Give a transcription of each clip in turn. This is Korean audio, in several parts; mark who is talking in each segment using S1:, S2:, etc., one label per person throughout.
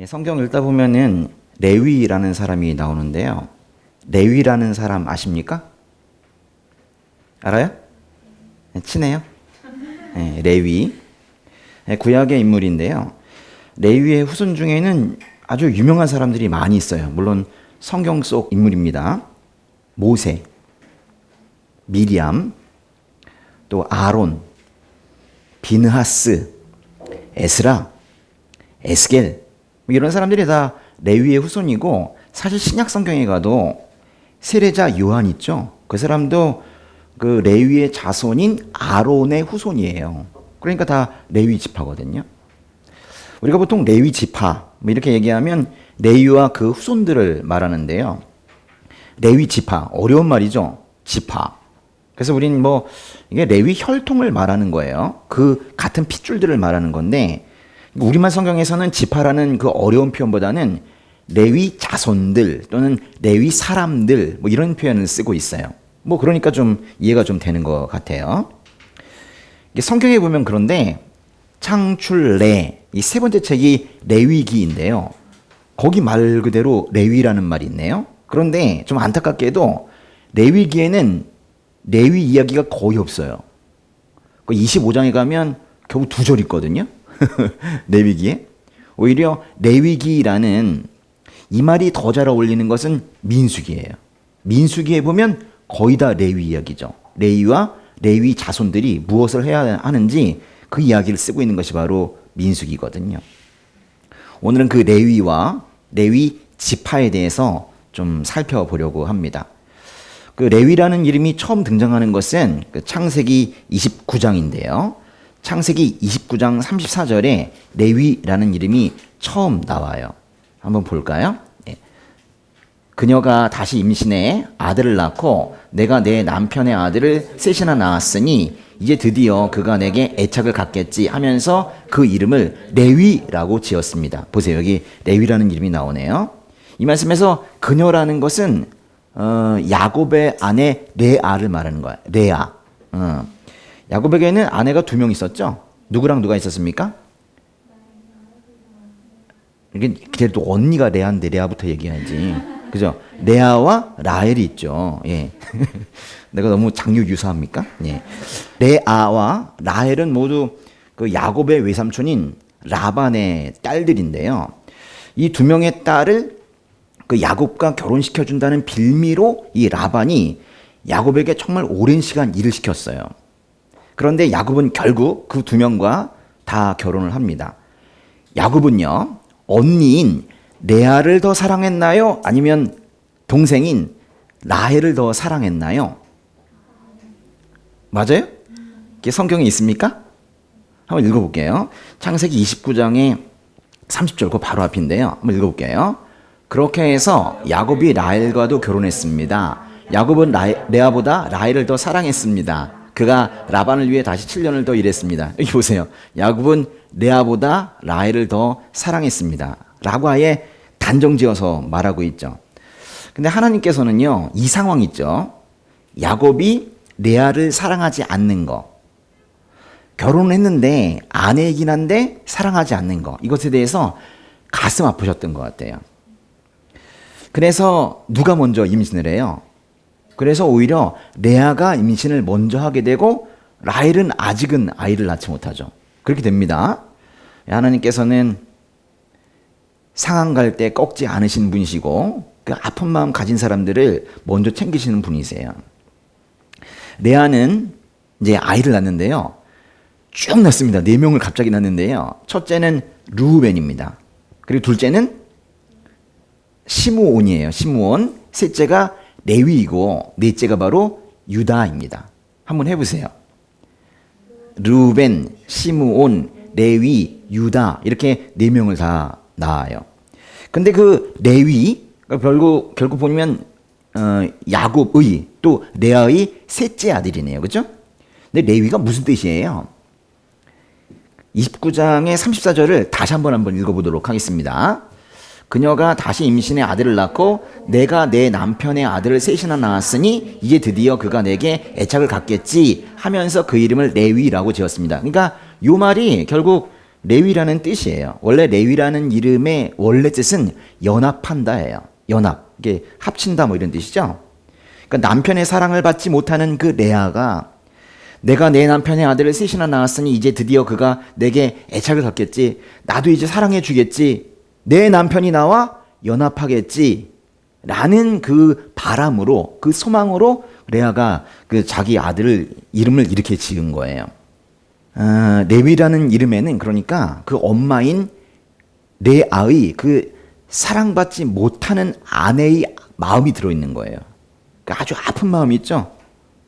S1: 성경 읽다 보면은 레위라는 사람이 나오는데요. 레위라는 사람 아십니까? 알아요? 친해요? 네, 레위. 구약의 인물인데요. 레위의 후손 중에는 아주 유명한 사람들이 많이 있어요. 물론 성경 속 인물입니다. 모세, 미리암, 또 아론, 비느하스, 에스라, 에스겔, 이런 사람들이 다 레위의 후손이고, 사실 신약 성경에 가도 세례자 요한 있죠. 그 사람도 그 레위의 자손인 아론의 후손이에요. 그러니까 다 레위 지파거든요. 우리가 보통 레위 지파 이렇게 얘기하면 레위와 그 후손들을 말하는데요. 레위 지파, 어려운 말이죠. 지파. 그래서 우린 이게 레위 혈통을 말하는 거예요. 그 같은 핏줄들을 말하는 건데, 우리말 성경에서는 지파라는 그 어려운 표현보다는 레위 자손들 또는 레위 사람들 이런 표현을 쓰고 있어요. 그러니까 좀 이해가 좀 되는 것 같아요. 성경에 보면 그런데 창출레, 이 세 번째 책이 레위기인데요. 거기 말 그대로 레위라는 말이 있네요. 그런데 좀 안타깝게도 레위기에는 레위 이야기가 거의 없어요. 25장에 가면 겨우 2절 있거든요. 레위기에. 오히려 레위기라는 이 말이 더 잘 어울리는 것은 민수기예요. 민수기에 보면 거의 다 레위 이야기죠. 레위와 레위 자손들이 무엇을 해야 하는지 그 이야기를 쓰고 있는 것이 바로 민수기거든요. 오늘은 그 레위와 레위 지파에 대해서 좀 살펴보려고 합니다. 그 레위라는 이름이 처음 등장하는 것은 그 창세기 29장인데요. 창세기 29장 34절에 레위라는 이름이 처음 나와요. 한번 볼까요? 그녀가 다시 임신해 아들을 낳고 내가 내 남편의 아들을 셋이나 낳았으니 이제 드디어 그가 내게 애착을 갖겠지 하면서 그 이름을 레위라고 지었습니다. 보세요. 여기 레위라는 이름이 나오네요. 이 말씀에서 그녀라는 것은 야곱의 아내 레아를 말하는 거야. 레아. 야곱에게는 아내가 2명 있었죠. 누구랑 누가 있었습니까? 이게 그래도 언니가 레아인데 레아부터 얘기해야지. 그죠? 레아와 라헬이 있죠. 예. 내가 너무 장유 유사합니까? 예. 레아와 라헬은 모두 그 야곱의 외삼촌인 라반의 딸들인데요. 이 2명의 딸을 그 야곱과 결혼시켜준다는 빌미로 이 라반이 야곱에게 정말 오랜 시간 일을 시켰어요. 그런데 야곱은 결국 그 2명과 다 결혼을 합니다. 야곱은요, 언니인 레아를 더 사랑했나요? 아니면 동생인 라헬을 더 사랑했나요? 맞아요? 이게 성경에 있습니까? 한번 읽어볼게요. 창세기 29장의 30절, 그 바로 앞인데요. 한번 읽어볼게요. 그렇게 해서 야곱이 라헬과도 결혼했습니다. 야곱은 레아보다 라헬을 더 사랑했습니다. 그가 라반을 위해 다시 7년을 더 일했습니다. 여기 보세요. 야곱은 레아보다 라헬을 더 사랑했습니다. 라고 아예 단정지어서 말하고 있죠. 근데 하나님께서는요, 이 상황 있죠. 야곱이 레아를 사랑하지 않는 거, 결혼을 했는데 아내이긴 한데 사랑하지 않는 거, 이것에 대해서 가슴 아프셨던 것 같아요. 그래서 누가 먼저 임신을 해요? 그래서 오히려 레아가 임신을 먼저 하게 되고 라헬은 아직은 아이를 낳지 못하죠. 그렇게 됩니다. 하나님께서는 상한 갈 때 꺾지 않으신 분이시고 그 아픈 마음 가진 사람들을 먼저 챙기시는 분이세요. 레아는 이제 아이를 낳는데요. 쭉 낳습니다. 4명을 갑자기 낳는데요. 첫째는 르우벤입니다. 그리고 둘째는 시므온이에요. 시므온. 셋째가 레위이고 넷째가 바로 유다입니다. 한번 해보세요. 르우벤, 시므온, 레위, 유다, 이렇게 4명을 다 낳아요. 근데 그 레위, 결국 보면 야곱의 또 레아의 셋째 아들이네요. 그죠? 근데 레위가 무슨 뜻이에요? 29장의 34절을 다시 한번 읽어보도록 하겠습니다. 그녀가 다시 임신해 아들을 낳고 내가 내 남편의 아들을 셋이나 낳았으니 이제 드디어 그가 내게 애착을 갖겠지 하면서 그 이름을 레위라고 지었습니다. 그러니까 이 말이 결국 레위라는 뜻이에요. 원래 레위라는 이름의 원래 뜻은 연합한다예요. 연합. 이게 합친다 뭐 이런 뜻이죠. 그러니까 남편의 사랑을 받지 못하는 그 레아가 내가 내 남편의 아들을 셋이나 낳았으니 이제 드디어 그가 내게 애착을 갖겠지. 나도 이제 사랑해 주겠지. 내 남편이 나와 연합하겠지. 라는 그 바람으로, 그 소망으로 레아가 그 자기 아들 이름을 이렇게 지은 거예요. 레위라는 이름에는 그러니까 그 엄마인 레아의 그 사랑받지 못하는 아내의 마음이 들어있는 거예요. 그러니까 아주 아픈 마음이 있죠.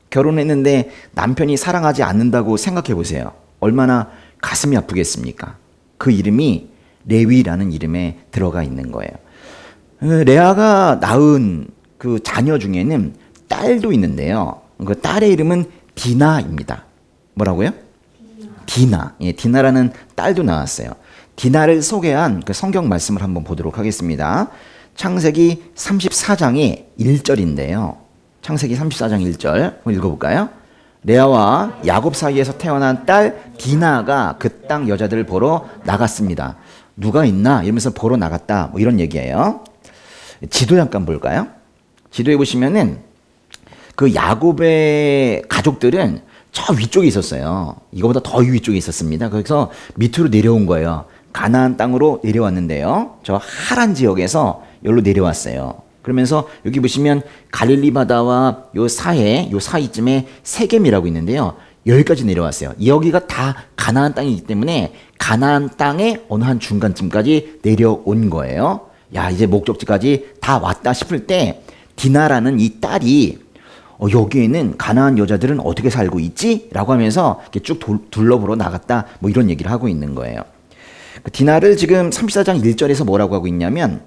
S1: 결혼했는데 남편이 사랑하지 않는다고 생각해 보세요. 얼마나 가슴이 아프겠습니까? 그 이름이 레위라는 이름에 들어가 있는 거예요. 레아가 낳은 그 자녀 중에는 딸도 있는데요. 그 딸의 이름은 디나입니다. 뭐라고요? 디나. 예, 디나라는 딸도 나왔어요. 디나를 소개한 그 성경 말씀을 한번 보도록 하겠습니다. 창세기 34장의 1절인데요. 창세기 34장 1절 한번 읽어볼까요? 레아와 야곱 사이에서 태어난 딸 디나가 그 땅 여자들을 보러 나갔습니다. 누가 있나? 이러면서 보러 나갔다. 뭐 이런 얘기예요. 지도 잠깐 볼까요? 지도에 보시면은 그 야곱의 가족들은 저 위쪽에 있었어요. 이거보다 더 위쪽에 있었습니다. 그래서 밑으로 내려온 거예요. 가나안 땅으로 내려왔는데요. 저 하란 지역에서 여기로 내려왔어요. 그러면서 여기 보시면 갈릴리 바다와 요 사이쯤에 세겜이라고 있는데요. 여기까지 내려왔어요. 여기가 다 가나안 땅이기 때문에 가나안 땅의 어느 한 중간쯤까지 내려온 거예요. 야, 이제 목적지까지 다 왔다 싶을 때 디나라는 이 딸이 여기에는 가나안 여자들은 어떻게 살고 있지? 라고 하면서 이렇게 쭉 둘러보러 나갔다. 뭐 이런 얘기를 하고 있는 거예요. 그 디나를 지금 34장 1절에서 뭐라고 하고 있냐면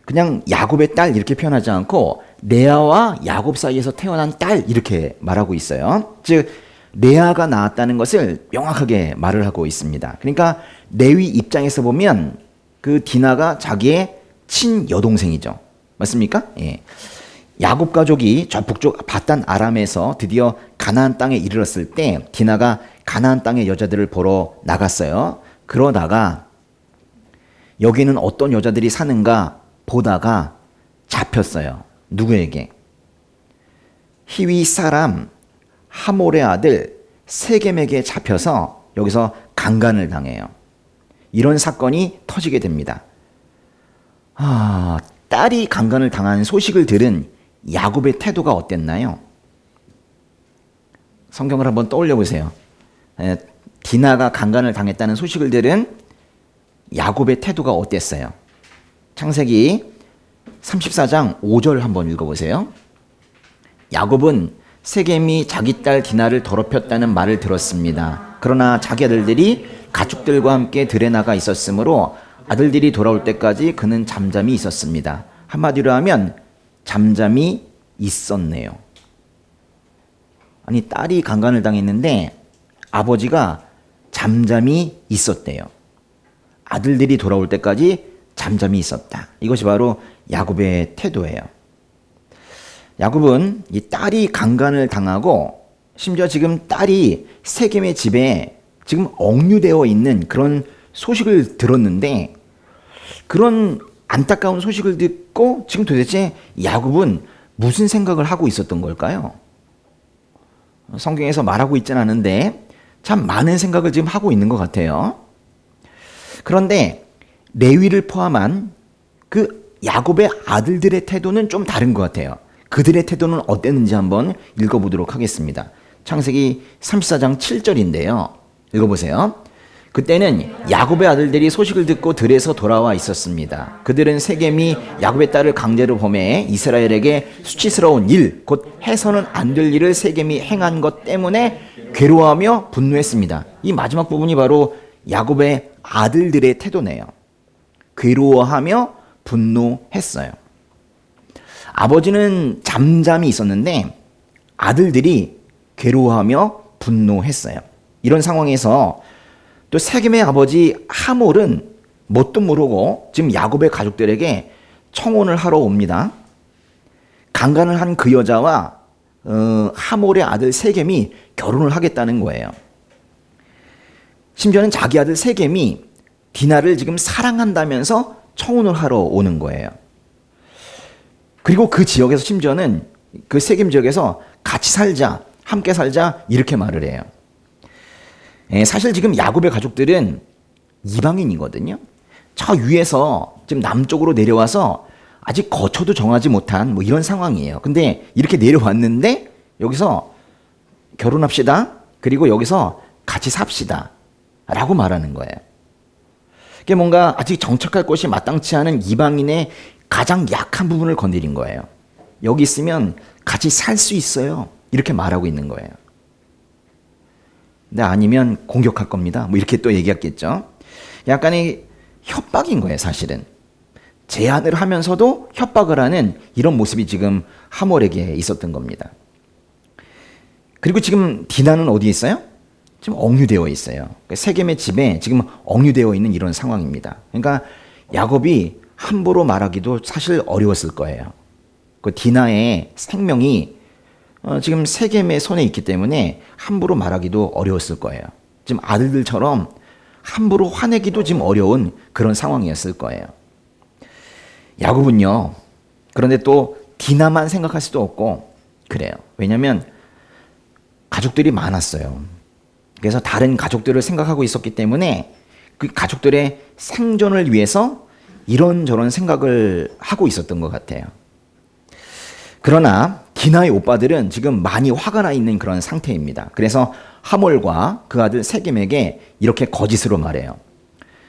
S1: 그냥 야곱의 딸 이렇게 표현하지 않고 레아와 야곱 사이에서 태어난 딸 이렇게 말하고 있어요. 즉 레아가 낳았다는 것을 명확하게 말을 하고 있습니다. 그러니까 레위 입장에서 보면 그 디나가 자기의 친여동생이죠. 맞습니까? 예. 야곱 가족이 저 북쪽 바단 아람에서 드디어 가나안 땅에 이르렀을 때 디나가 가나안 땅의 여자들을 보러 나갔어요. 그러다가 여기는 어떤 여자들이 사는가 보다가 잡혔어요. 누구에게? 히위 사람 하몰의 아들 세겜에게 잡혀서 여기서 강간을 당해요. 이런 사건이 터지게 됩니다. 딸이 강간을 당한 소식을 들은 야곱의 태도가 어땠나요? 성경을 한번 떠올려 보세요. 디나가 강간을 당했다는 소식을 들은 야곱의 태도가 어땠어요? 창세기 34장 5절 한번 읽어보세요. 야곱은 세겜이 자기 딸 디나를 더럽혔다는 말을 들었습니다. 그러나 자기 아들들이 가축들과 함께 들에 나가 있었으므로 아들들이 돌아올 때까지 그는 잠잠히 있었습니다. 한마디로 하면 잠잠히 있었네요. 아니, 딸이 강간을 당했는데 아버지가 잠잠히 있었대요. 아들들이 돌아올 때까지 잠잠히 있었다. 이것이 바로 야곱의 태도예요. 야곱은 이 딸이 강간을 당하고 심지어 지금 딸이 세겜의 집에 지금 억류되어 있는 그런 소식을 들었는데 그런 안타까운 소식을 듣고 지금 도대체 야곱은 무슨 생각을 하고 있었던 걸까요? 성경에서 말하고 있지는 않은데 참 많은 생각을 지금 하고 있는 것 같아요. 그런데 레위를 포함한 그 야곱의 아들들의 태도는 좀 다른 것 같아요. 그들의 태도는 어땠는지 한번 읽어보도록 하겠습니다. 창세기 34장 7절인데요. 읽어보세요. 그때는 야곱의 아들들이 소식을 듣고 들에서 돌아와 있었습니다. 그들은 세겜이 야곱의 딸을 강제로 범해 이스라엘에게 수치스러운 일, 곧 해서는 안 될 일을 세겜이 행한 것 때문에 괴로워하며 분노했습니다. 이 마지막 부분이 바로 야곱의 아들들의 태도네요. 괴로워하며 분노했어요. 아버지는 잠잠히 있었는데 아들들이 괴로워하며 분노했어요. 이런 상황에서 또 세겜의 아버지 하몰은 뭣도 모르고 지금 야곱의 가족들에게 청혼을 하러 옵니다. 강간을 한 그 여자와 하몰의 아들 세겜이 결혼을 하겠다는 거예요. 심지어는 자기 아들 세겜이 디나를 지금 사랑한다면서 청혼을 하러 오는 거예요. 그리고 그 지역에서 심지어는 그 세겜 지역에서 같이 살자, 함께 살자 이렇게 말을 해요. 사실 지금 야곱의 가족들은 이방인이거든요. 저 위에서 지금 남쪽으로 내려와서 아직 거처도 정하지 못한 뭐 이런 상황이에요. 근데 이렇게 내려왔는데 여기서 결혼합시다. 그리고 여기서 같이 삽시다. 라고 말하는 거예요. 이게 뭔가 아직 정착할 곳이 마땅치 않은 이방인의 가장 약한 부분을 건드린 거예요. 여기 있으면 같이 살 수 있어요. 이렇게 말하고 있는 거예요. 근데 아니면 공격할 겁니다. 뭐 이렇게 또 얘기했겠죠. 약간의 협박인 거예요, 사실은. 제안을 하면서도 협박을 하는 이런 모습이 지금 하몰에게 있었던 겁니다. 그리고 지금 디나는 어디에 있어요? 지금 억류되어 있어요. 세겜의 집에 지금 억류되어 있는 이런 상황입니다. 그러니까 야곱이 함부로 말하기도 사실 어려웠을 거예요. 그 디나의 생명이 지금 세겜의 손에 있기 때문에 함부로 말하기도 어려웠을 거예요. 지금 아들들처럼 함부로 화내기도 지금 어려운 그런 상황이었을 거예요. 야곱은요, 그런데 또 디나만 생각할 수도 없고 그래요. 왜냐하면 가족들이 많았어요. 그래서 다른 가족들을 생각하고 있었기 때문에 그 가족들의 생존을 위해서 이런저런 생각을 하고 있었던 것 같아요. 그러나 디나의 오빠들은 지금 많이 화가 나 있는 그런 상태입니다. 그래서 하몰과 그 아들 세겜에게 이렇게 거짓으로 말해요.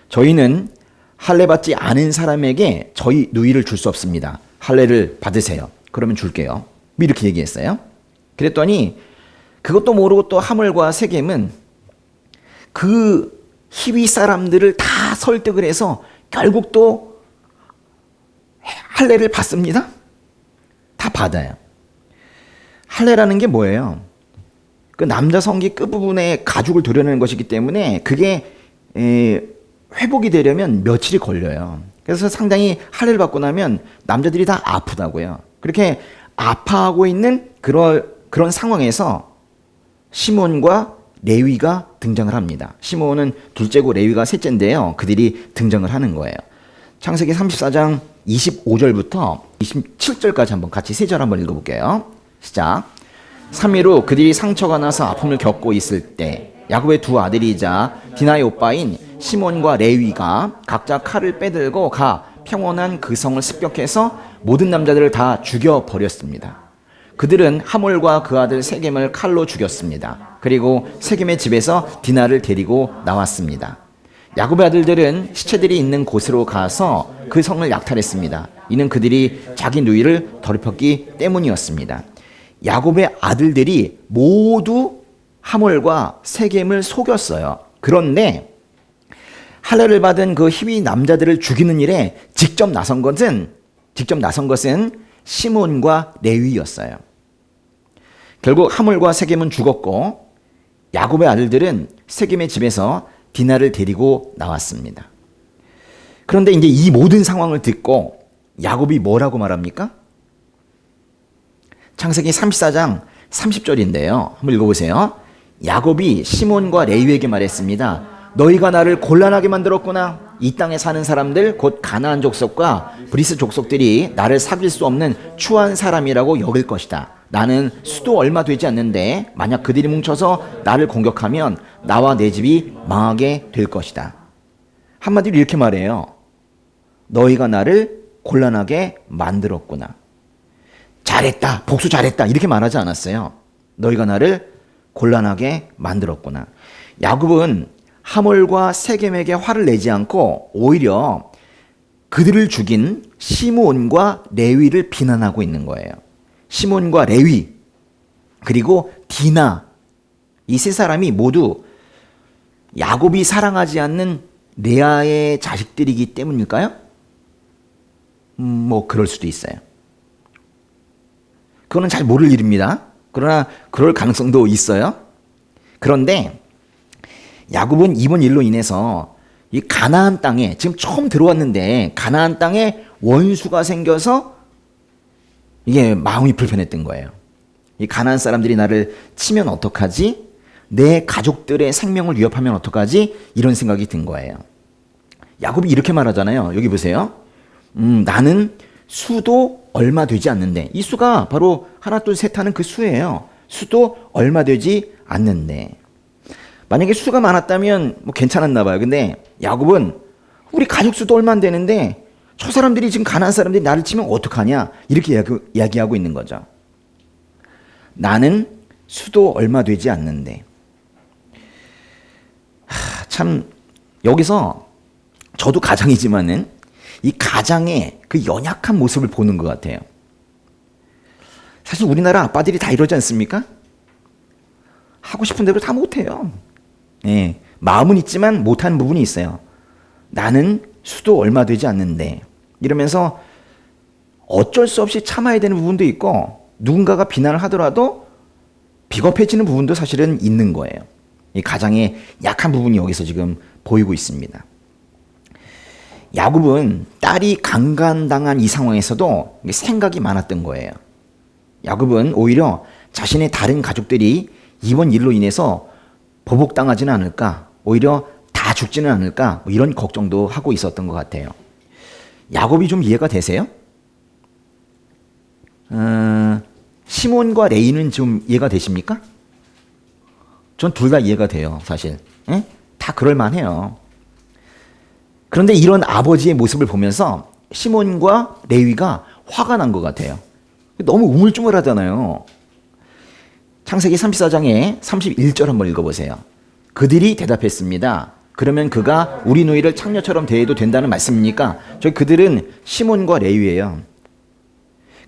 S1: 저희는 할례 받지 않은 사람에게 저희 누이를 줄 수 없습니다. 할례를 받으세요. 그러면 줄게요. 이렇게 얘기했어요. 그랬더니 그것도 모르고 또 하몰과 세겜은 그 히위 사람들을 다 설득을 해서 결국 또 할례를 받습니다. 다 받아요. 할례라는 게 뭐예요? 그 남자 성기 끝부분에 가죽을 도려내는 것이기 때문에 그게 회복이 되려면 며칠이 걸려요. 그래서 상당히 할례를 받고 나면 남자들이 다 아프다고요. 그렇게 아파하고 있는 그런 상황에서 시몬과 레위가 등장을 합니다. 시몬은 둘째고 레위가 셋째인데요. 그들이 등장을 하는 거예요. 창세기 34장 25절부터 27절까지 한번 같이 세 절 한번 읽어볼게요. 시작. 3일 후 그들이 상처가 나서 아픔을 겪고 있을 때 야곱의 두 아들이자 디나의 오빠인 시몬과 레위가 각자 칼을 빼들고 가 평온한 그 성을 습격해서 모든 남자들을 다 죽여버렸습니다. 그들은 하몰과 그 아들 세겜을 칼로 죽였습니다. 그리고 세겜의 집에서 디나를 데리고 나왔습니다. 야곱의 아들들은 시체들이 있는 곳으로 가서 그 성을 약탈했습니다. 이는 그들이 자기 누이를 더럽혔기 때문이었습니다. 야곱의 아들들이 모두 하몰과 세겜을 속였어요. 그런데 할례를 받은 그 히위 남자들을 죽이는 일에 직접 나선 것은 시몬과 레위였어요. 결국 하몰과 세겜은 죽었고 야곱의 아들들은 세겜의 집에서 디나를 데리고 나왔습니다. 그런데 이제 이 모든 상황을 듣고 야곱이 뭐라고 말합니까? 창세기 34장 30절인데요. 한번 읽어보세요. 야곱이 시몬과 레위에게 말했습니다. 너희가 나를 곤란하게 만들었구나. 이 땅에 사는 사람들 곧 가나안 족속과 브리스 족속들이 나를 사귈 수 없는 추한 사람이라고 여길 것이다. 나는 수도 얼마 되지 않는데 만약 그들이 뭉쳐서 나를 공격하면 나와 내 집이 망하게 될 것이다. 한마디로 이렇게 말해요. 너희가 나를 곤란하게 만들었구나. 잘했다. 복수 잘했다. 이렇게 말하지 않았어요. 너희가 나를 곤란하게 만들었구나. 야곱은 하몰과 세겜에게 화를 내지 않고 오히려 그들을 죽인 시몬과 레위를 비난하고 있는 거예요. 시몬과 레위 그리고 디나 이 세 사람이 모두 야곱이 사랑하지 않는 레아의 자식들이기 때문일까요? 뭐 그럴 수도 있어요. 그거는 잘 모를 일입니다. 그러나 그럴 가능성도 있어요. 그런데 야곱은 이번 일로 인해서 이 가나안 땅에 지금 처음 들어왔는데 가나안 땅에 원수가 생겨서 이게 마음이 불편했던 거예요. 이 가나안 사람들이 나를 치면 어떡하지? 내 가족들의 생명을 위협하면 어떡하지? 이런 생각이 든 거예요. 야곱이 이렇게 말하잖아요. 여기 보세요. 나는 수도 얼마 되지 않는데. 이 수가 바로 하나 둘 셋 하는 그 수예요. 수도 얼마 되지 않는데. 만약에 수가 많았다면 뭐 괜찮았나 봐요. 근데 야곱은 우리 가족 수도 얼마 안 되는데 저 사람들이 지금 가난한 사람들이 나를 치면 어떡하냐 이렇게 이야기하고 있는 거죠. 나는 수도 얼마 되지 않는데. 참 여기서 저도 가장이지만은 이 가장의 그 연약한 모습을 보는 것 같아요. 사실 우리나라 아빠들이 다 이러지 않습니까? 하고 싶은 대로 다 못해요. 예, 마음은 있지만 못하는 부분이 있어요. 나는 수도 얼마 되지 않는데 이러면서 어쩔 수 없이 참아야 되는 부분도 있고 누군가가 비난을 하더라도 비겁해지는 부분도 사실은 있는 거예요. 이 가장의 약한 부분이 여기서 지금 보이고 있습니다. 야곱은 딸이 강간당한 이 상황에서도 생각이 많았던 거예요. 야곱은 오히려 자신의 다른 가족들이 이번 일로 인해서 보복당하지는 않을까, 오히려 다 죽지는 않을까, 뭐 이런 걱정도 하고 있었던 것 같아요. 야곱이 좀 이해가 되세요? 시몬과 레이는 좀 이해가 되십니까? 전 둘 다 이해가 돼요, 사실. 에? 다 그럴만해요. 그런데 이런 아버지의 모습을 보면서 시몬과 레위가 화가 난 것 같아요. 너무 우물쭈물하잖아요. 창세기 34장에 31절 한번 읽어보세요. 그들이 대답했습니다. 그러면 그가 우리 누이를 창녀처럼 대해도 된다는 말씀입니까? 저희 그들은 시몬과 레위예요.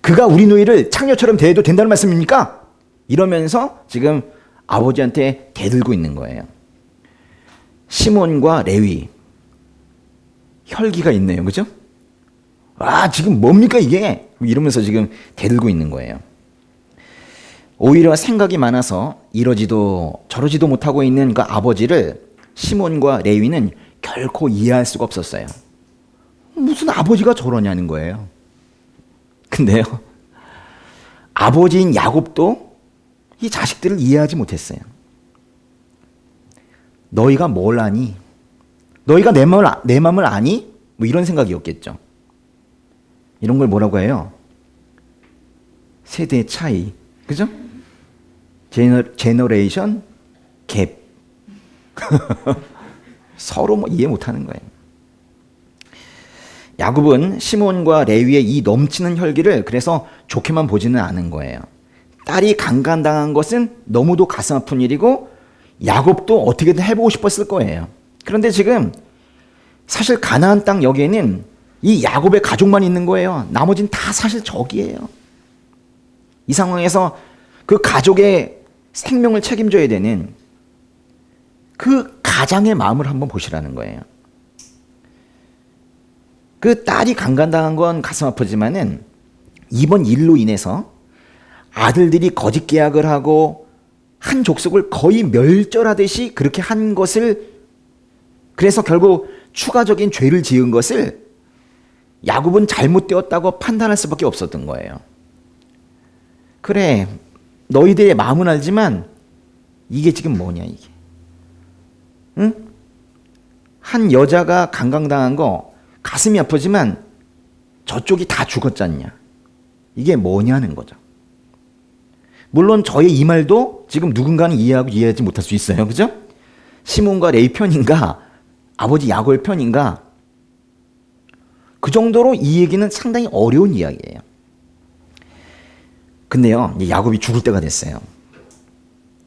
S1: 그가 우리 누이를 창녀처럼 대해도 된다는 말씀입니까? 이러면서 지금 아버지한테 대들고 있는 거예요. 시몬과 레위. 혈기가 있네요. 그죠? 아, 지금 뭡니까 이게? 이러면서 지금 대들고 있는 거예요. 오히려 생각이 많아서 이러지도 저러지도 못하고 있는 그 아버지를 시몬과 레위는 결코 이해할 수가 없었어요. 무슨 아버지가 저러냐는 거예요. 근데요, 아버지인 야곱도 이 자식들을 이해하지 못했어요. 너희가 뭘 아니? 너희가 내 마음을 아니? 뭐 이런 생각이었겠죠. 이런 걸 뭐라고 해요? 세대 차이. 그죠? 제너레이션 갭. 서로 뭐 이해 못하는 거예요. 야곱은 시몬과 레위의 이 넘치는 혈기를 그래서 좋게만 보지는 않은 거예요. 딸이 강간당한 것은 너무도 가슴 아픈 일이고 야곱도 어떻게든 해보고 싶었을 거예요. 그런데 지금 사실 가나안 땅 여기에는 이 야곱의 가족만 있는 거예요. 나머지는 다 사실 적이에요. 이 상황에서 그 가족의 생명을 책임져야 되는 그 가장의 마음을 한번 보시라는 거예요. 그 딸이 강간당한 건 가슴 아프지만은 이번 일로 인해서 아들들이 거짓 계약을 하고 한 족속을 거의 멸절하듯이 그렇게 한 것을, 그래서 결국 추가적인 죄를 지은 것을 야곱은 잘못되었다고 판단할 수밖에 없었던 거예요. 그래, 너희들의 마음은 알지만 이게 지금 뭐냐 이게. 응? 한 여자가 강간당한 거 가슴이 아프지만 저쪽이 다 죽었잖냐. 이게 뭐냐는 거죠. 물론 저의 이 말도 지금 누군가는 이해하고 이해하지 못할 수 있어요. 그죠? 시몬과 레위 편인가 아버지 야곱의 편인가, 그 정도로 이 얘기는 상당히 어려운 이야기예요. 근데요, 야곱이 죽을 때가 됐어요.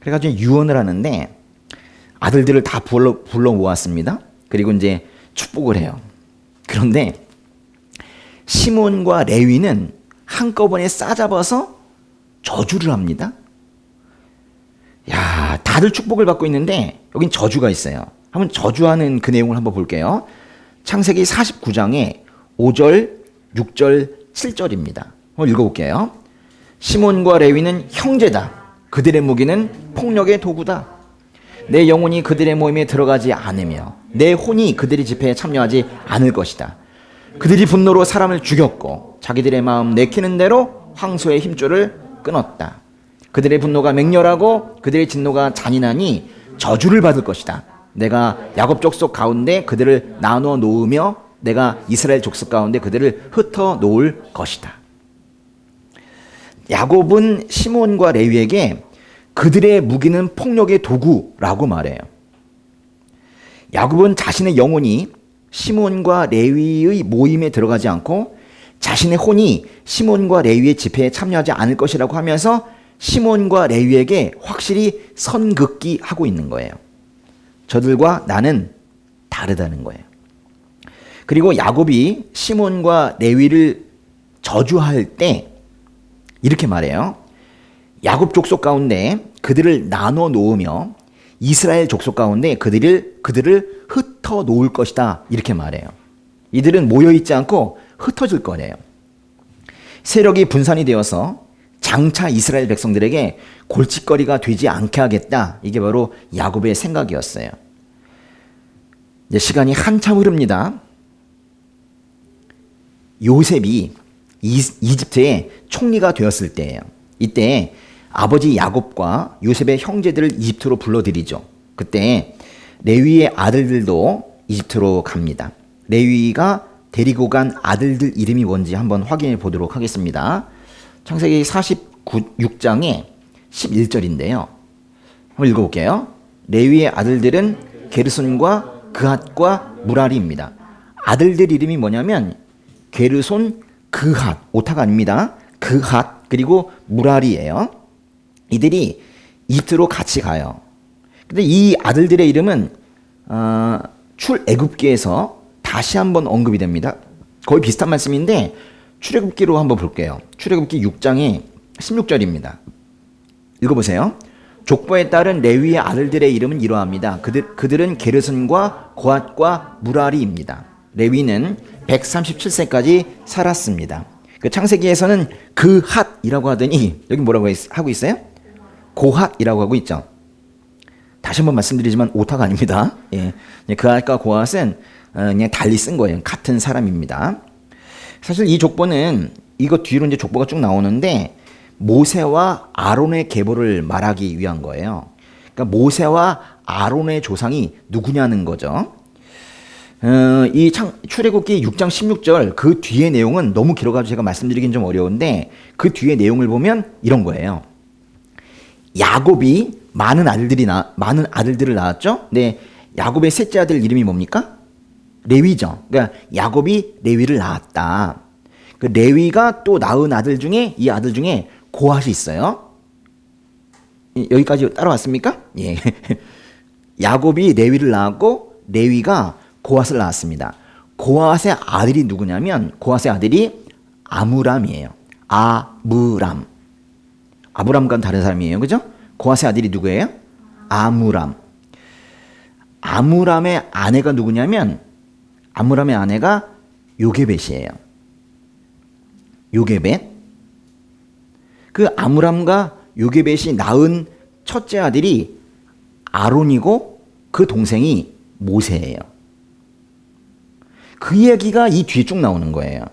S1: 그래가지고 유언을 하는데 아들들을 다 불러 모았습니다. 그리고 이제 축복을 해요. 그런데 시몬과 레위는 한꺼번에 싸잡아서 저주를 합니다. 야, 다들 축복을 받고 있는데 여긴 저주가 있어요. 한번 저주하는 그 내용을 한번 볼게요. 창세기 49장에 5절, 6절, 7절입니다. 한번 읽어볼게요. 시몬과 레위는 형제다. 그들의 무기는 폭력의 도구다. 내 영혼이 그들의 모임에 들어가지 않으며 내 혼이 그들의 집회에 참여하지 않을 것이다. 그들이 분노로 사람을 죽였고 자기들의 마음 내키는 대로 황소의 힘줄을 끊었다. 그들의 분노가 맹렬하고 그들의 진노가 잔인하니 저주를 받을 것이다. 내가 야곱 족속 가운데 그들을 나누어 놓으며 내가 이스라엘 족속 가운데 그들을 흩어 놓을 것이다. 야곱은 시몬과 레위에게 그들의 무기는 폭력의 도구라고 말해요. 야곱은 자신의 영혼이 시몬과 레위의 모임에 들어가지 않고 자신의 혼이 시몬과 레위의 집회에 참여하지 않을 것이라고 하면서 시몬과 레위에게 확실히 선긋기하고 있는 거예요. 저들과 나는 다르다는 거예요. 그리고 야곱이 시몬과 레위를 저주할 때 이렇게 말해요. 야곱 족속 가운데 그들을 나눠 놓으며 이스라엘 족속 가운데 그들을 흩어 놓을 것이다. 이렇게 말해요. 이들은 모여있지 않고 흩어질 거래요. 세력이 분산이 되어서 장차 이스라엘 백성들에게 골칫거리가 되지 않게 하겠다. 이게 바로 야곱의 생각이었어요. 이제 시간이 한참 흐릅니다. 요셉이 이집트의 총리가 되었을 때예요. 이때 아버지 야곱과 요셉의 형제들을 이집트로 불러들이죠. 그때 레위의 아들들도 이집트로 갑니다. 레위가 데리고 간 아들들 이름이 뭔지 한번 확인해 보도록 하겠습니다. 창세기 46장의 11절인데요. 한번 읽어볼게요. 레위의 아들들은 게르손과 그핫과 무라리입니다. 아들들 이름이 뭐냐면 게르손, 그핫, 오타가 아닙니다. 그핫 그리고 무라리예요. 이들이 이집트로 같이 가요. 근데 이 아들들의 이름은 출애굽기에서 다시 한번 언급이 됩니다. 거의 비슷한 말씀인데 출애굽기로 한번 볼게요. 출애굽기 6장의 16절입니다. 읽어보세요. 족보에 따른 레위의 아들들의 이름은 이러합니다. 그들은 게르손과 고핫과 무라리입니다. 레위는 137세까지 살았습니다. 그 창세기에서는 그핫이라고 하더니 여기 뭐라고 하고 있어요? 고핫이라고 하고 있죠. 다시 한번 말씀드리지만 오타가 아닙니다. 예. 그핫과 고핫은 그냥 달리 쓴 거예요. 같은 사람입니다. 사실 이 족보는 이거 뒤로 이제 족보가 쭉 나오는데 모세와 아론의 계보를 말하기 위한 거예요. 그러니까 모세와 아론의 조상이 누구냐는 거죠. 이 출애굽기 6장 16절 그 뒤의 내용은 너무 길어가지고 제가 말씀드리긴 좀 어려운데 그 뒤의 내용을 보면 이런 거예요. 야곱이 많은 아들들을 낳았죠. 네, 야곱의 셋째 아들 이름이 뭡니까? 레위죠. 그러니까 야곱이 레위를 낳았다. 그 레위가 또 낳은 아들 중에 이 아들 중에 고핫이 있어요. 여기까지 따라왔습니까? 예. 야곱이 레위를 낳았고 레위가 고핫을 낳았습니다. 고핫의 아들이 누구냐면 고핫의 아들이 아므람이에요. 아므람. 아브람과는 다른 사람이에요. 그죠? 고핫의 아들이 누구예요? 아므람. 아므람의 아내가 누구냐면 아므람의 아내가 요게벳이에요. 요게벳. 그 아므람과 요게벳이 낳은 첫째 아들이 아론이고 그 동생이 모세예요. 그 이야기가 이 뒤에 쭉 나오는 거예요.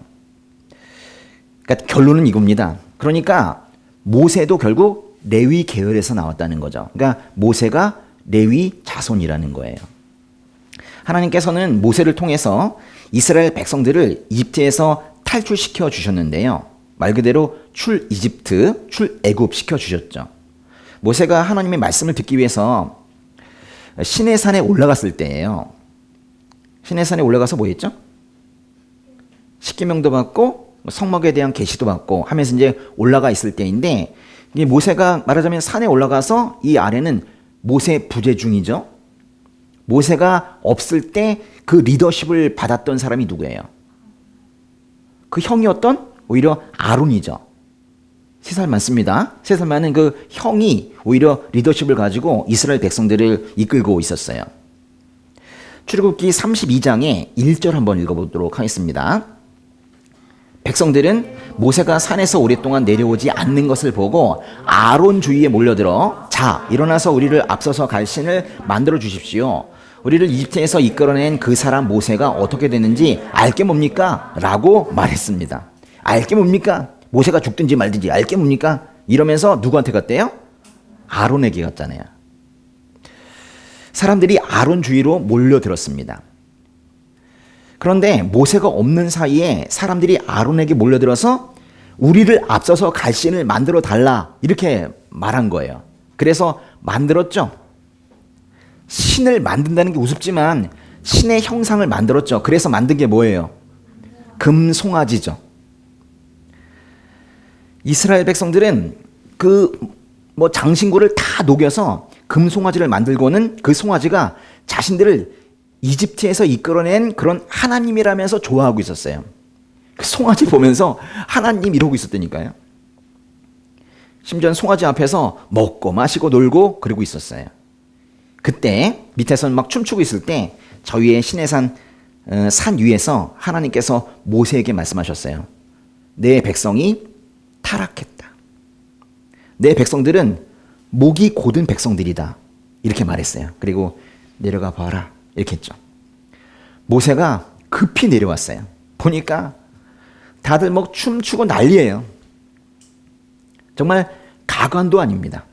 S1: 그러니까 결론은 이겁니다. 그러니까 모세도 결국 레위 계열에서 나왔다는 거죠. 그러니까 모세가 레위 자손이라는 거예요. 하나님께서는 모세를 통해서 이스라엘 백성들을 이집트에서 탈출시켜 주셨는데요. 말 그대로 출이집트, 출애굽 시켜 주셨죠. 모세가 하나님의 말씀을 듣기 위해서 시내산에 올라갔을 때예요. 시내산에 올라가서 뭐 했죠? 십계명도 받고 성막에 대한 계시도 받고 하면서 이제 올라가 있을 때인데 모세가 말하자면 산에 올라가서 이 아래는 모세 부재 중이죠. 모세가 없을 때 그 리더십을 받았던 사람이 누구예요? 그 형이었던 오히려 아론이죠. 3살 많습니다. 3살 많은 그 형이 오히려 리더십을 가지고 이스라엘 백성들을 이끌고 있었어요. 출애굽기 32장의 1절 한번 읽어보도록 하겠습니다. 백성들은 모세가 산에서 오랫동안 내려오지 않는 것을 보고 아론 주위에 몰려들어 자 일어나서 우리를 앞서서 갈 신을 만들어 주십시오. 우리를 이집트에서 이끌어낸 그 사람 모세가 어떻게 됐는지 알게 뭡니까? 라고 말했습니다. 알게 뭡니까? 모세가 죽든지 말든지 알게 뭡니까? 이러면서 누구한테 갔대요? 아론에게 갔잖아요. 사람들이 아론 주위로 몰려들었습니다. 그런데 모세가 없는 사이에 사람들이 아론에게 몰려들어서 우리를 앞서서 갈 신을 만들어 달라 이렇게 말한 거예요. 그래서 만들었죠. 신을 만든다는 게 우습지만 신의 형상을 만들었죠. 그래서 만든 게 뭐예요? 금송아지죠. 이스라엘 백성들은 장신구를 다 녹여서 금송아지를 만들고는 그 송아지가 자신들을 이집트에서 이끌어낸 그런 하나님이라면서 좋아하고 있었어요. 그 송아지 보면서 하나님 이러고 있었다니까요. 심지어 송아지 앞에서 먹고 마시고 놀고 그러고 있었어요. 그때 밑에서 막 춤추고 있을 때 저 위에 신의 산 위에서 하나님께서 모세에게 말씀하셨어요. 내 백성이 타락했다. 내 백성들은 목이 곧은 백성들이다. 이렇게 말했어요. 그리고 내려가 봐라. 이렇게 했죠. 모세가 급히 내려왔어요. 보니까 다들 막 춤추고 난리예요. 정말 가관도 아닙니다.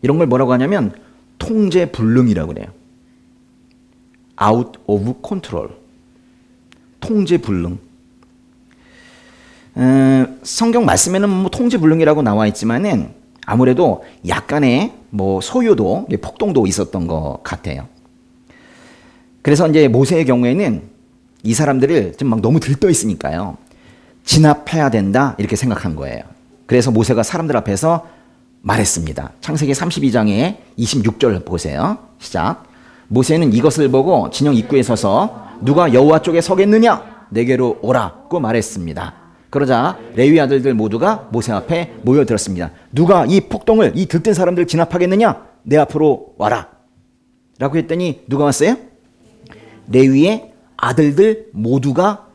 S1: 이런 걸 뭐라고 하냐면 통제불능이라고 그래요. Out of control. 통제불능. 성경 말씀에는 통제불능이라고 나와 있지만은 아무래도 약간의 소요도, 폭동도 있었던 것 같아요. 그래서 이제 모세의 경우에는 이 사람들을 좀 막 너무 들떠 있으니까요. 진압해야 된다 이렇게 생각한 거예요. 그래서 모세가 사람들 앞에서 말했습니다. 창세기 32장의 26절 보세요. 시작. 모세는 이것을 보고 진영 입구에 서서 누가 여호와 쪽에 서겠느냐? 내게로 오라고 말했습니다. 그러자 레위 아들들 모두가 모세 앞에 모여들었습니다. 누가 이 폭동을, 이 들뜬 사람들 진압하겠느냐? 내 앞으로 와라. 라고 했더니 누가 왔어요? 레위의 아들들 모두가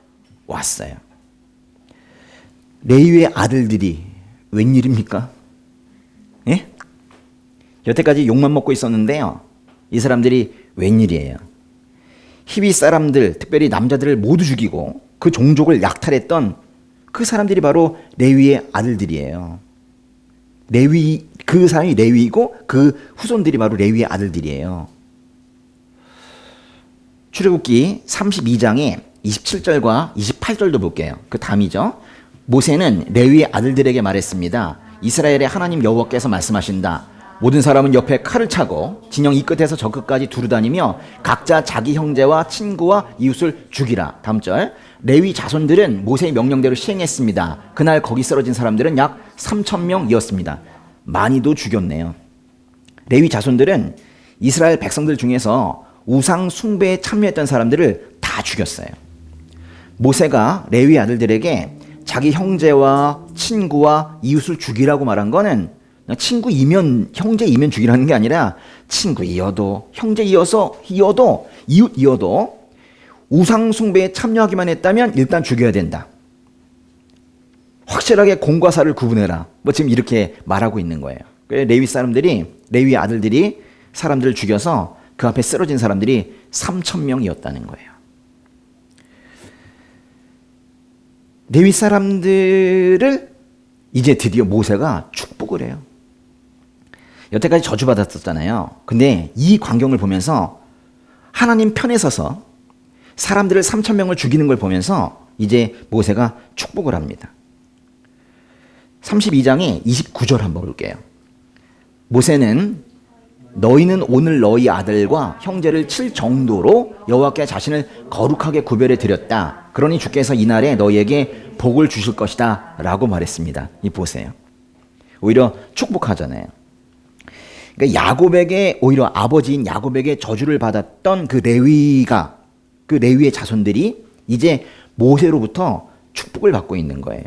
S1: 왔어요. 레위의 아들들이 웬일입니까? 예? 여태까지 욕만 먹고 있었는데요. 이 사람들이 웬일이에요? 히비 사람들, 특별히 남자들을 모두 죽이고 그 종족을 약탈했던 그 사람들이 바로 레위의 아들들이에요. 그 사람이 레위이고 그 후손들이 바로 레위의 아들들이에요. 출애굽기 32장의 27절과 28절도 볼게요. 그 다음이죠. 모세는 레위의 아들들에게 말했습니다. 이스라엘의 하나님 여호와께서 말씀하신다. 모든 사람은 옆에 칼을 차고 진영 이 끝에서 저 끝까지 두루다니며 각자 자기 형제와 친구와 이웃을 죽이라. 다음 절. 레위 자손들은 모세의 명령대로 시행했습니다. 그날 거기 쓰러진 사람들은 약 3,000명이었습니다. 많이도 죽였네요. 레위 자손들은 이스라엘 백성들 중에서 우상 숭배에 참여했던 사람들을 다 죽였어요. 모세가 레위 아들들에게 자기 형제와 친구와 이웃을 죽이라고 말한 거는 친구이면 형제이면 죽이라는 게 아니라 친구이어도 형제이어도 이웃이어도 우상 숭배에 참여하기만 했다면 일단 죽여야 된다. 확실하게 공과 사를 구분해라. 지금 이렇게 말하고 있는 거예요. 레위 아들들이 사람들을 죽여서 그 앞에 쓰러진 사람들이 3,000명이었다는 거예요. 레위 사람들을 이제 드디어 모세가 축복을 해요. 여태까지 저주받았었잖아요. 근데 이 광경을 보면서 하나님 편에 서서 사람들을 3,000명을 죽이는 걸 보면서 이제 모세가 축복을 합니다. 32장의 29절 한번 볼게요. 모세는 너희는 오늘 너희 아들과 형제를 칠 정도로 여호와께 자신을 거룩하게 구별해 드렸다. 그러니 주께서 이날에 너희에게 복을 주실 것이다 라고 말했습니다. 이 보세요. 오히려 축복하잖아요. 그러니까 야곱에게, 오히려 아버지인 야곱에게 저주를 받았던 그 레위의 자손들이 이제 모세로부터 축복을 받고 있는 거예요.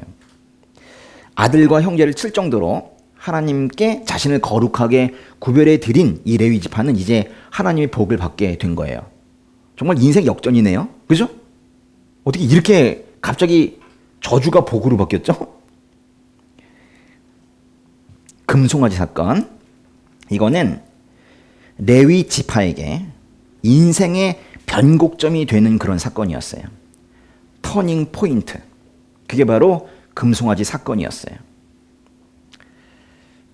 S1: 아들과 형제를 칠 정도로 하나님께 자신을 거룩하게 구별해 드린 이 레위 지파는 이제 하나님의 복을 받게 된 거예요. 정말 인생 역전이네요. 그죠? 어떻게 이렇게 갑자기 저주가 복으로 바뀌었죠? 금송아지 사건. 이거는 레위 지파에게 인생의 변곡점이 되는 그런 사건이었어요. 터닝 포인트. 그게 바로 금송아지 사건이었어요.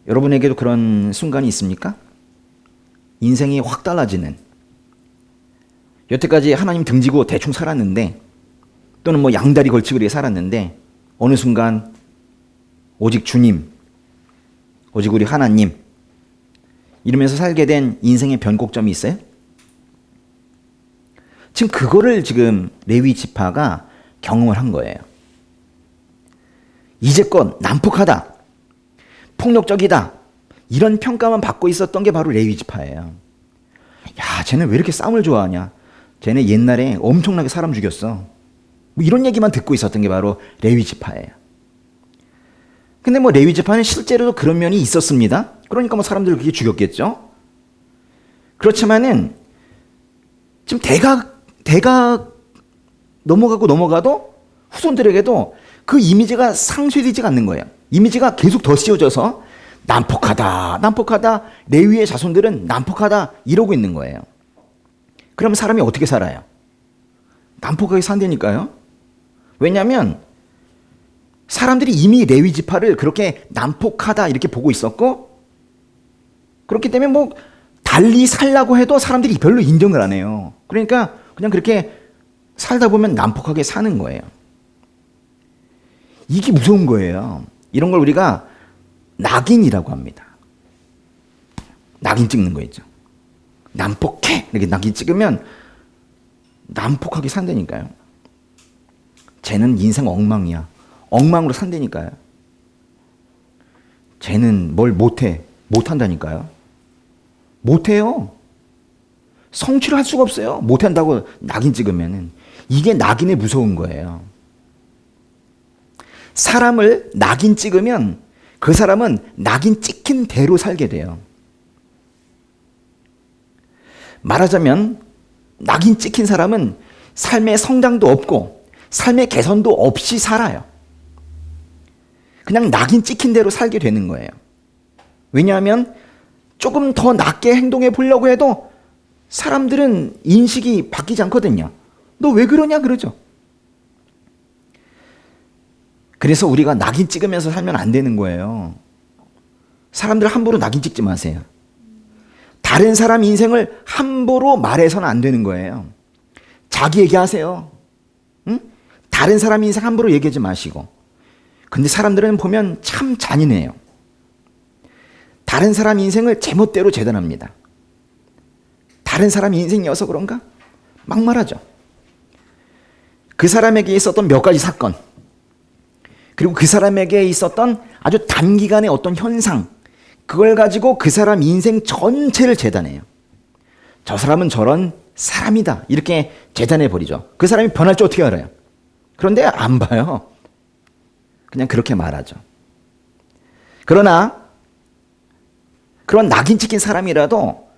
S1: 여러분에게도 그런 순간이 있습니까? 인생이 확 달라지는, 여태까지 하나님 등지고 대충 살았는데, 또는 뭐 양다리 걸치고 그렇게 살았는데, 어느 순간 오직 주님, 오직 우리 하나님 이러면서 살게 된 인생의 변곡점이 있어요? 지금 그거를 지금 레위 지파가 경험을 한 거예요. 이제껏 난폭하다, 폭력적이다, 이런 평가만 받고 있었던 게 바로 레위 지파예요. 야, 쟤는 왜 이렇게 싸움을 좋아하냐? 쟤네 옛날에 엄청나게 사람 죽였어. 뭐 이런 얘기만 듣고 있었던 게 바로 레위 지파예요. 근데 뭐 레위 지파는 실제로도 그런 면이 있었습니다. 그러니까 뭐 사람들을 그렇게 죽였겠죠. 그렇지만은 지금 대가 넘어가도 후손들에게도 그 이미지가 상쇄되지가 않는 거예요. 이미지가 계속 더 씌워져서 난폭하다, 난폭하다, 레위의 자손들은 난폭하다 이러고 있는 거예요. 그럼 사람이 어떻게 살아요? 난폭하게 산다니까요. 왜냐하면 사람들이 이미 레위 지파를 그렇게 난폭하다 이렇게 보고 있었고, 그렇기 때문에 뭐 달리 살라고 해도 사람들이 별로 인정을 안 해요. 그러니까 그냥 그렇게 살다 보면 난폭하게 사는 거예요. 이게 무서운 거예요. 이런 걸 우리가 낙인이라고 합니다. 낙인 찍는 거 있죠. 난폭해 이렇게 낙인 찍으면 난폭하게 산다니까요. 쟤는 인생 엉망이야. 엉망으로 산다니까요. 쟤는 뭘 못해. 못한다니까요. 못해요. 성취를 할 수가 없어요. 못한다고 낙인 찍으면은. 이게 낙인의 무서운 거예요. 사람을 낙인 찍으면 그 사람은 낙인 찍힌 대로 살게 돼요. 말하자면 낙인 찍힌 사람은 삶의 성장도 없고 삶의 개선도 없이 살아요. 그냥 낙인 찍힌 대로 살게 되는 거예요. 왜냐하면 조금 더 낫게 행동해 보려고 해도 사람들은 인식이 바뀌지 않거든요. 너 왜 그러냐 그러죠. 그래서 우리가 낙인 찍으면서 살면 안 되는 거예요. 사람들 함부로 낙인 찍지 마세요. 다른 사람 인생을 함부로 말해서는 안 되는 거예요. 자기 얘기하세요. 응? 다른 사람 인생 함부로 얘기하지 마시고. 근데 사람들은 보면 참 잔인해요. 다른 사람 인생을 제멋대로 재단합니다. 다른 사람 인생이어서 그런가? 막 말하죠. 그 사람에게 있었던 몇 가지 사건, 그리고 그 사람에게 있었던 아주 단기간의 어떤 현상, 그걸 가지고 그 사람 인생 전체를 재단해요. 저 사람은 저런 사람이다 이렇게 재단해버리죠. 그 사람이 변할 줄 어떻게 알아요? 그런데 안 봐요. 그냥 그렇게 말하죠. 그러나 그런 낙인 찍힌 사람이라도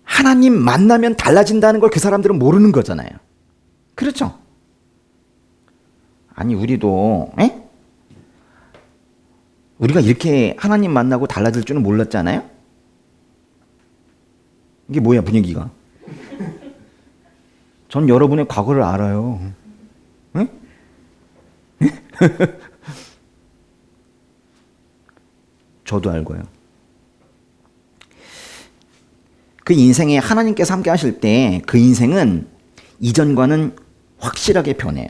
S1: 하나님 만나면 달라진다는 걸 그 사람들은 모르는 거잖아요. 그렇죠? 아니 우리도 우리가 이렇게 하나님 만나고 달라질 줄은 몰랐잖아요? 이게 뭐야 분위기가? 전 여러분의 과거를 알아요. 응? 저도 알고요. 그 인생에 하나님께서 함께 하실 때 그 인생은 이전과는 확실하게 변해요.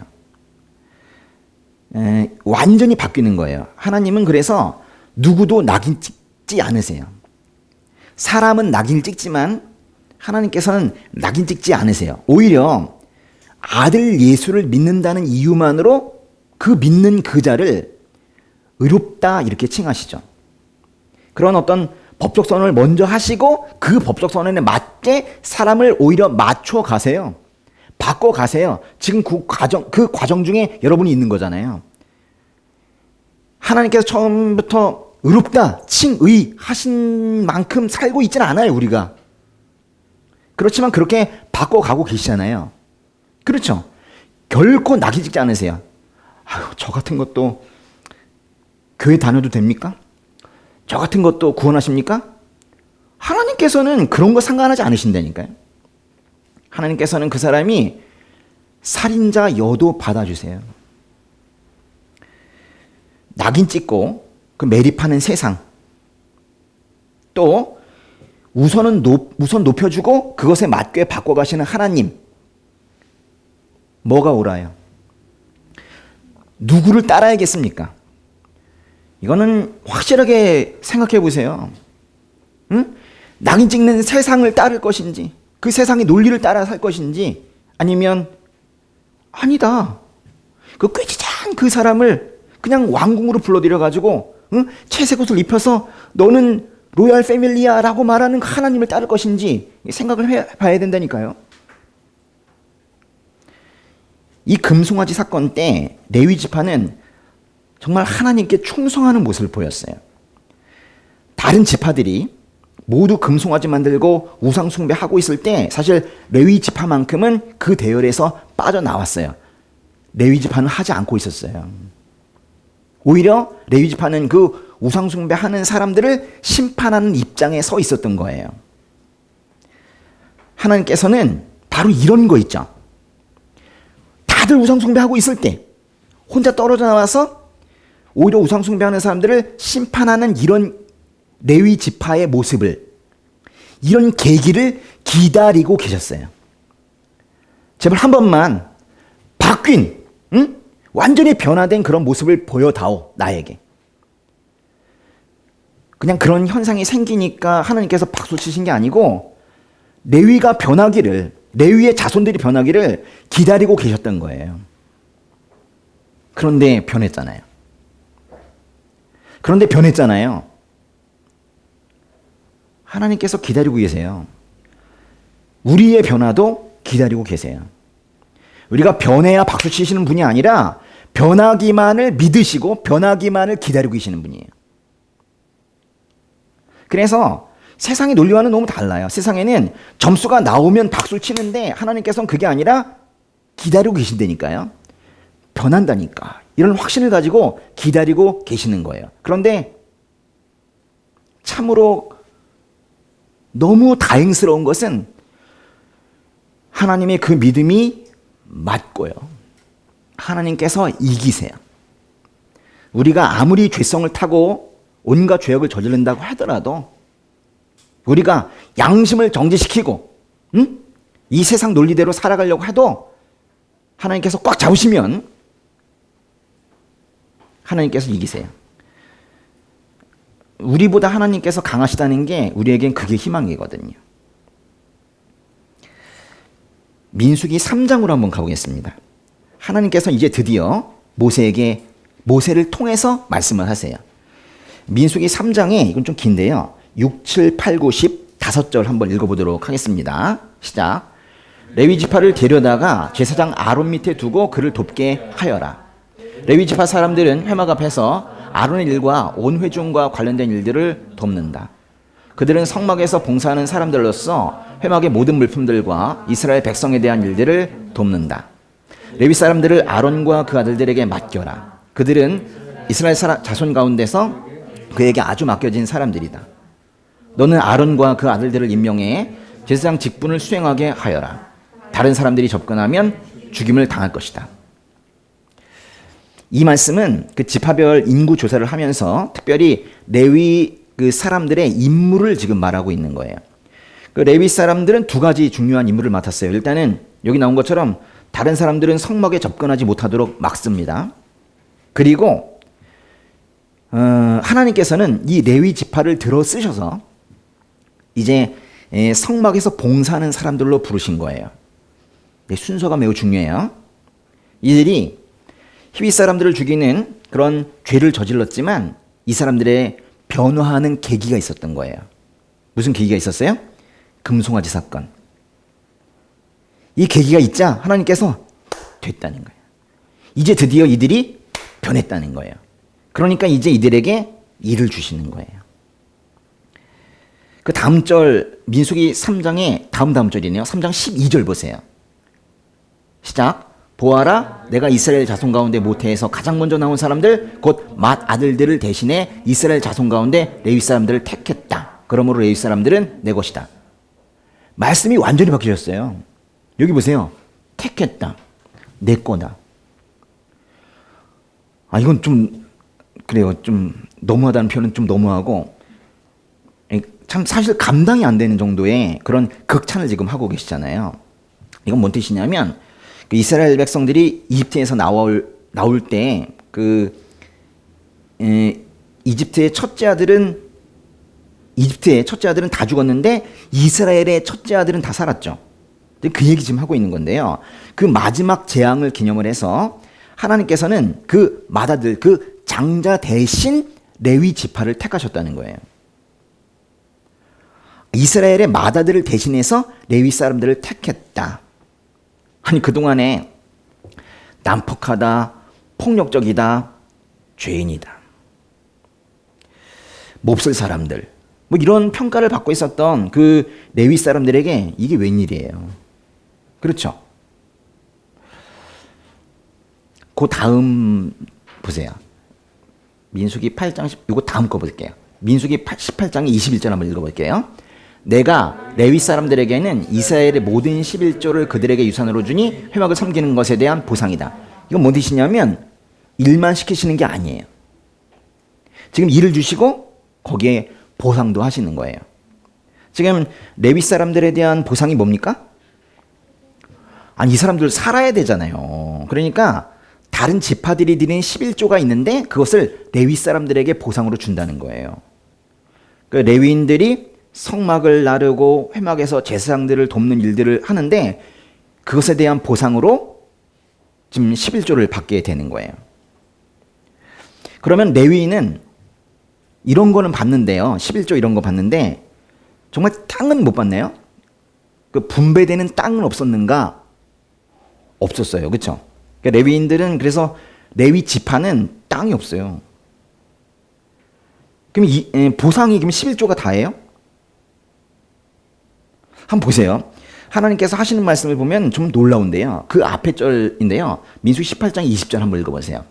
S1: 완전히 바뀌는 거예요. 하나님은 그래서 누구도 낙인 찍지 않으세요. 사람은 낙인을 찍지만 하나님께서는 낙인 찍지 않으세요. 오히려 아들 예수를 믿는다는 이유만으로 그 믿는 그 자를 의롭다 이렇게 칭하시죠. 그런 어떤 법적 선언을 먼저 하시고 그 법적 선언에 맞게 사람을 오히려 맞춰 가세요. 바꿔 가세요. 지금 그 과정 중에 여러분이 있는 거잖아요. 하나님께서 처음부터 의롭다, 칭의 하신 만큼 살고 있지는 않아요, 우리가. 그렇지만 그렇게 바꿔가고 계시잖아요. 그렇죠? 결코 낙인 찍지 않으세요. 아유, 저 같은 것도 교회 다녀도 됩니까? 저 같은 것도 구원하십니까? 하나님께서는 그런 거 상관하지 않으신다니까요. 하나님께서는 그 사람이 살인자여도 받아주세요. 낙인 찍고 그 매립하는 세상, 또 우선 높여주고 그것에 맞게 바꿔가시는 하나님. 뭐가 옳아요? 누구를 따라야겠습니까? 이거는 확실하게 생각해 보세요. 응? 낙인 찍는 세상을 따를 것인지, 그 세상의 논리를 따라 살 것인지, 아니면 아니다. 그 꾀지장 그 사람을 그냥 왕궁으로 불러들여가지고 응? 채색 옷을 입혀서 너는 로얄 패밀리야 라고 말하는 하나님을 따를 것인지 생각을 해봐야 된다니까요. 이 금송아지 사건 때 레위 지파는 정말 하나님께 충성하는 모습을 보였어요. 다른 지파들이 모두 금송아지 만들고 우상 숭배하고 있을 때 사실 레위 지파만큼은 그 대열에서 빠져나왔어요. 레위 지파는 하지 않고 있었어요. 오히려 레위 지파는 그 우상 숭배하는 사람들을 심판하는 입장에 서 있었던 거예요. 하나님께서는 바로 이런 거 있죠. 다들 우상 숭배하고 있을 때 혼자 떨어져 나와서 오히려 우상 숭배하는 사람들을 심판하는 이런 레위 지파의 모습을, 이런 계기를 기다리고 계셨어요. 제발 한 번만 바뀐, 완전히 변화된 그런 모습을 보여다오, 나에게. 그냥 그런 현상이 생기니까 하나님께서 박수 치신 게 아니고 레위가 변하기를, 레위의 자손들이 변하기를 기다리고 계셨던 거예요. 그런데 변했잖아요. 하나님께서 기다리고 계세요. 우리의 변화도 기다리고 계세요. 우리가 변해야 박수 치시는 분이 아니라 변하기만을 믿으시고 변하기만을 기다리고 계시는 분이에요. 그래서 세상의 논리와는 너무 달라요. 세상에는 점수가 나오면 박수를 치는데 하나님께서는 그게 아니라 기다리고 계신다니까요. 변한다니까. 이런 확신을 가지고 기다리고 계시는 거예요. 그런데 참으로 너무 다행스러운 것은 하나님의 그 믿음이 맞고요. 하나님께서 이기세요. 우리가 아무리 죄성을 타고 온갖 죄악을 저지른다고 하더라도 우리가 양심을 정지시키고 이 세상 논리대로 살아가려고 해도 하나님께서 꽉 잡으시면 하나님께서 이기세요. 우리보다 하나님께서 강하시다는 게 우리에겐 그게 희망이거든요. 민수기 3장으로 한번 가보겠습니다. 하나님께서 이제 드디어 모세를 통해서 말씀을 하세요. 민수기 3장에, 이건 좀 긴데요. 6, 7, 8, 9, 10, 5절 한번 읽어보도록 하겠습니다. 시작. 레위 지파를 데려다가 제사장 아론 밑에 두고 그를 돕게 하여라. 레위 지파 사람들은 회막 앞에서 아론의 일과 온 회중과 관련된 일들을 돕는다. 그들은 성막에서 봉사하는 사람들로서 회막의 모든 물품들과 이스라엘 백성에 대한 일들을 돕는다. 레위 사람들을 아론과 그 아들들에게 맡겨라. 그들은 이스라엘 자손 가운데서 그에게 아주 맡겨진 사람들이다. 너는 아론과 그 아들들을 임명해 제사장 직분을 수행하게 하여라. 다른 사람들이 접근하면 죽임을 당할 것이다. 이 말씀은 그 지파별 인구 조사를 하면서 특별히 레위 그 사람들의 임무를 지금 말하고 있는 거예요. 그 레위 사람들은 두 가지 중요한 임무를 맡았어요. 일단은 여기 나온 것처럼 다른 사람들은 성막에 접근하지 못하도록 막습니다. 그리고 하나님께서는 이 레위 지파를 들어 쓰셔서 이제 성막에서 봉사하는 사람들로 부르신 거예요. 순서가 매우 중요해요. 이들이 히윗 사람들을 죽이는 그런 죄를 저질렀지만 이 사람들의 변화하는 계기가 있었던 거예요. 무슨 계기가 있었어요? 금송아지 사건. 이 계기가 있자 하나님께서 됐다는 거예요. 이제 드디어 이들이 변했다는 거예요. 그러니까 이제 이들에게 일을 주시는 거예요. 그 다음 절 민수기 3장의 다음 절이네요. 3장 12절 보세요. 시작. 보아라, 내가 이스라엘 자손 가운데 모태에서 가장 먼저 나온 사람들 곧 맏 아들들을 대신해 이스라엘 자손 가운데 레위 사람들을 택했다. 그러므로 레위 사람들은 내 것이다. 말씀이 완전히 바뀌셨어요. 여기 보세요. 택했다. 내 거다. 이건 좀 그래요. 좀 너무하다는 표현은 좀 너무하고 참 사실 감당이 안 되는 정도의 그런 극찬을 지금 하고 계시잖아요. 이건 뭔 뜻이냐면 그 이스라엘 백성들이 이집트에서 나올 때 이집트의 첫째 아들은 다 죽었는데 이스라엘의 첫째 아들은 다 살았죠. 그 얘기 지금 하고 있는 건데요. 그 마지막 재앙을 기념을 해서 하나님께서는 그 맏아들, 그 장자 대신 레위 지파를 택하셨다는 거예요. 이스라엘의 맏아들을 대신해서 레위 사람들을 택했다. 아니 그동안에 난폭하다, 폭력적이다, 죄인이다, 몹쓸 사람들, 뭐 이런 평가를 받고 있었던 그 레위 사람들에게 이게 웬일이에요. 그렇죠? 그 다음 보세요. 민수기 8장 10, 이거 다음 거 볼게요. 민수기 18장 21절 한번 읽어볼게요. 내가 레위 사람들에게는 이스라엘의 모든 11조를 그들에게 유산으로 주니 회막을 섬기는 것에 대한 보상이다. 이건 뭔 뜻이냐면 일만 시키시는 게 아니에요. 지금 일을 주시고 거기에 보상도 하시는 거예요. 지금 레위 사람들에 대한 보상이 뭡니까? 아니 이 사람들 살아야 되잖아요. 그러니까 다른 지파들이 드린 11조가 있는데 그것을 레위 사람들에게 보상으로 준다는 거예요. 그 레위인들이 성막을 나르고 회막에서 제사장들을 돕는 일들을 하는데 그것에 대한 보상으로 지금 11조를 받게 되는 거예요. 그러면 레위인은 이런 거는 받는데요. 11조 이런 거 받는데 정말 땅은 못 받나요? 그 분배되는 땅은 없었는가? 없었어요. 그렇죠? 그러니까 레위인들은 그래서 레위 지파는 땅이 없어요. 그럼 보상이 그럼 11조가 다예요? 한번 보세요. 하나님께서 하시는 말씀을 보면 좀 놀라운데요. 그 앞에 절인데요. 민수기 18장 20절 한번 읽어보세요.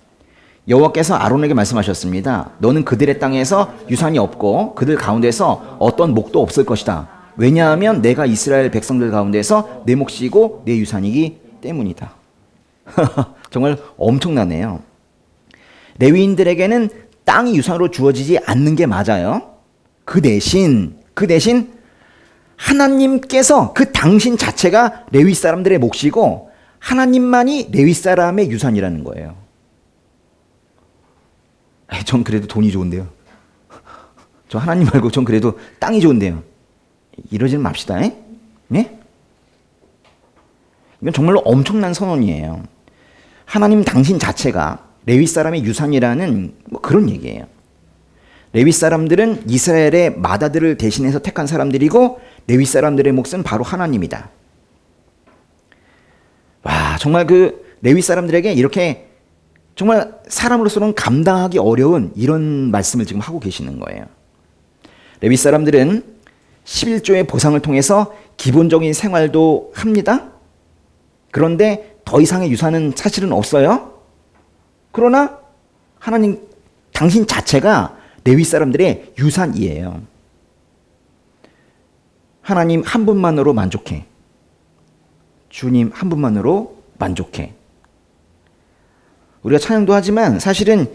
S1: 여호와께서 아론에게 말씀하셨습니다. 너는 그들의 땅에서 유산이 없고 그들 가운데서 어떤 목도 없을 것이다. 왜냐하면 내가 이스라엘 백성들 가운데서 내 몫이고 내 유산이기 때문이다. 정말 엄청나네요. 레위인들에게는 땅이 유산으로 주어지지 않는 게 맞아요. 그 대신 하나님께서 그 당신 자체가 레위 사람들의 몫이고 하나님만이 레위 사람의 유산이라는 거예요. 전 그래도 돈이 좋은데요. 저 하나님 말고 전 그래도 땅이 좋은데요. 이러지는 맙시다. 네? 이건 정말로 엄청난 선언이에요. 하나님 당신 자체가 레위 사람의 유산이라는 뭐 그런 얘기예요. 레위 사람들은 이스라엘의 맏아들을 대신해서 택한 사람들이고 레위 사람들의 몫은 바로 하나님이다. 와, 정말 그 레위 사람들에게 이렇게 정말 사람으로서는 감당하기 어려운 이런 말씀을 지금 하고 계시는 거예요. 레위 사람들은 11조의 보상을 통해서 기본적인 생활도 합니다. 그런데 더 이상의 유산은 사실은 없어요. 그러나 하나님 당신 자체가 레위 사람들의 유산이에요. 하나님 한 분만으로 만족해. 주님 한 분만으로 만족해. 우리가 찬양도 하지만 사실은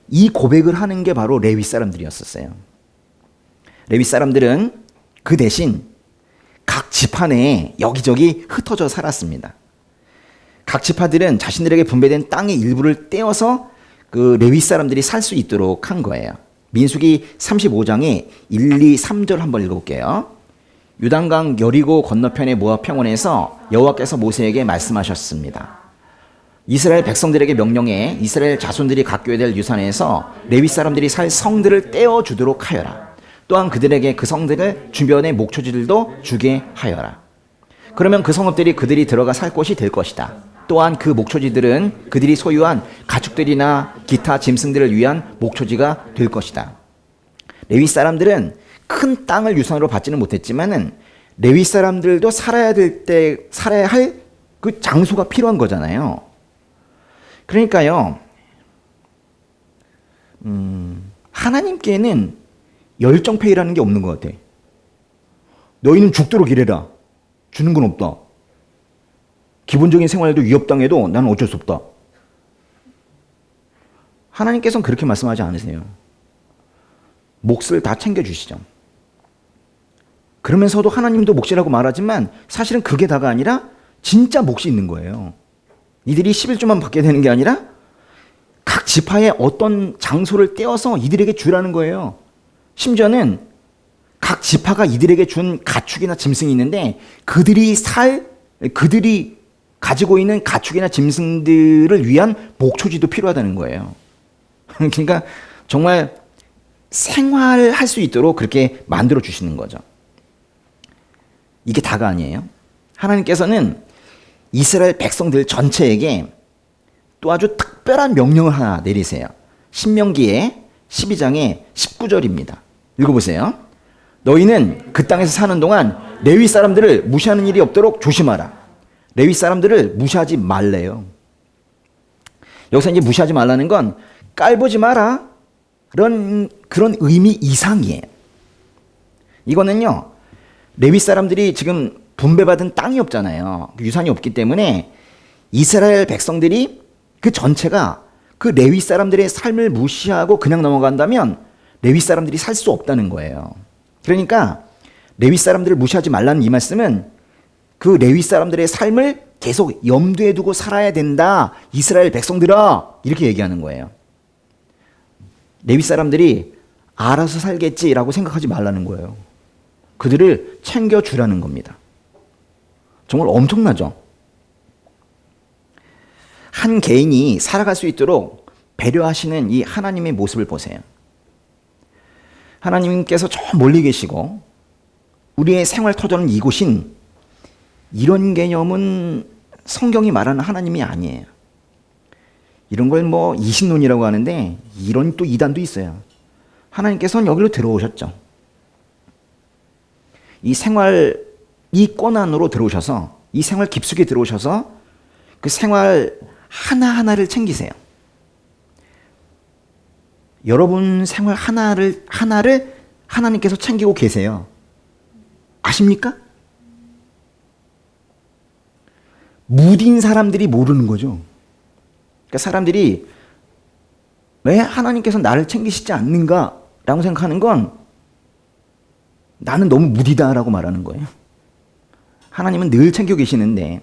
S1: 이 고백을 하는 게 바로 레위 사람들이었었어요. 레위 사람들은 그 대신 각 지파 내에 여기저기 흩어져 살았습니다. 각 지파들은 자신들에게 분배된 땅의 일부를 떼어서 그 레위 사람들이 살 수 있도록 한 거예요. 민수기 35장에 1, 2, 3절 한번 읽어볼게요. 요단강 여리고 건너편의 모압 평원에서 여호와께서 모세에게 말씀하셨습니다. 이스라엘 백성들에게 명령해 이스라엘 자손들이 갖게 될 유산에서 레위 사람들이 살 성들을 떼어주도록 하여라. 또한 그들에게 그 성들을 주변의 목초지들도 주게 하여라. 그러면 그 성읍들이 그들이 들어가 살 곳이 될 것이다. 또한 그 목초지들은 그들이 소유한 가축들이나 기타 짐승들을 위한 목초지가 될 것이다. 레위 사람들은 큰 땅을 유산으로 받지는 못했지만은 레위 사람들도 살아야 할 그 장소가 필요한 거잖아요. 그러니까요, 하나님께는 열정페이라는 게 없는 것 같아. 너희는 죽도록 일해라. 주는 건 없다. 기본적인 생활도 위협당해도 나는 어쩔 수 없다. 하나님께서는 그렇게 말씀하지 않으세요. 몫을 다 챙겨주시죠. 그러면서도 하나님도 몫이라고 말하지만 사실은 그게 다가 아니라 진짜 몫이 있는 거예요. 이들이 11조만 받게 되는 게 아니라 각 지파의 어떤 장소를 떼어서 이들에게 주라는 거예요. 심지어는 각 지파가 이들에게 준 가축이나 짐승이 있는데 그들이 가지고 있는 가축이나 짐승들을 위한 목초지도 필요하다는 거예요. 그러니까 정말 생활할 수 있도록 그렇게 만들어 주시는 거죠. 이게 다가 아니에요. 하나님께서는 이스라엘 백성들 전체에게 또 아주 특별한 명령을 하나 내리세요. 신명기의 12장의 19절입니다. 읽어보세요. 너희는 그 땅에서 사는 동안 레위 사람들을 무시하는 일이 없도록 조심하라. 레위 사람들을 무시하지 말래요. 여기서 이제 무시하지 말라는 건 깔보지 마라. 그런 의미 이상이에요. 이거는요, 레위 사람들이 지금 분배받은 땅이 없잖아요. 유산이 없기 때문에 이스라엘 백성들이 그 전체가 그 레위 사람들의 삶을 무시하고 그냥 넘어간다면 레위 사람들이 살 수 없다는 거예요. 그러니까 레위 사람들을 무시하지 말라는 이 말씀은 그 레위 사람들의 삶을 계속 염두에 두고 살아야 된다. 이스라엘 백성들아, 이렇게 얘기하는 거예요. 레위 사람들이 알아서 살겠지라고 생각하지 말라는 거예요. 그들을 챙겨주라는 겁니다. 정말 엄청나죠? 한 개인이 살아갈 수 있도록 배려하시는 이 하나님의 모습을 보세요. 하나님께서 저 멀리 계시고 우리의 생활 터전은 이곳인, 이런 개념은 성경이 말하는 하나님이 아니에요. 이런 걸 뭐 이신론이라고 하는데 이런 또 이단도 있어요. 하나님께서는 여기로 들어오셨죠. 이 권 안으로 들어오셔서, 이 생활 깊숙이 들어오셔서 그 생활 하나하나를 챙기세요. 여러분 생활 하나를 하나님께서 챙기고 계세요. 아십니까? 무딘 사람들이 모르는 거죠. 그러니까 사람들이 왜 하나님께서 나를 챙기시지 않는가라고 생각하는 건 나는 너무 무디다라고 말하는 거예요. 하나님은 늘 챙겨 계시는데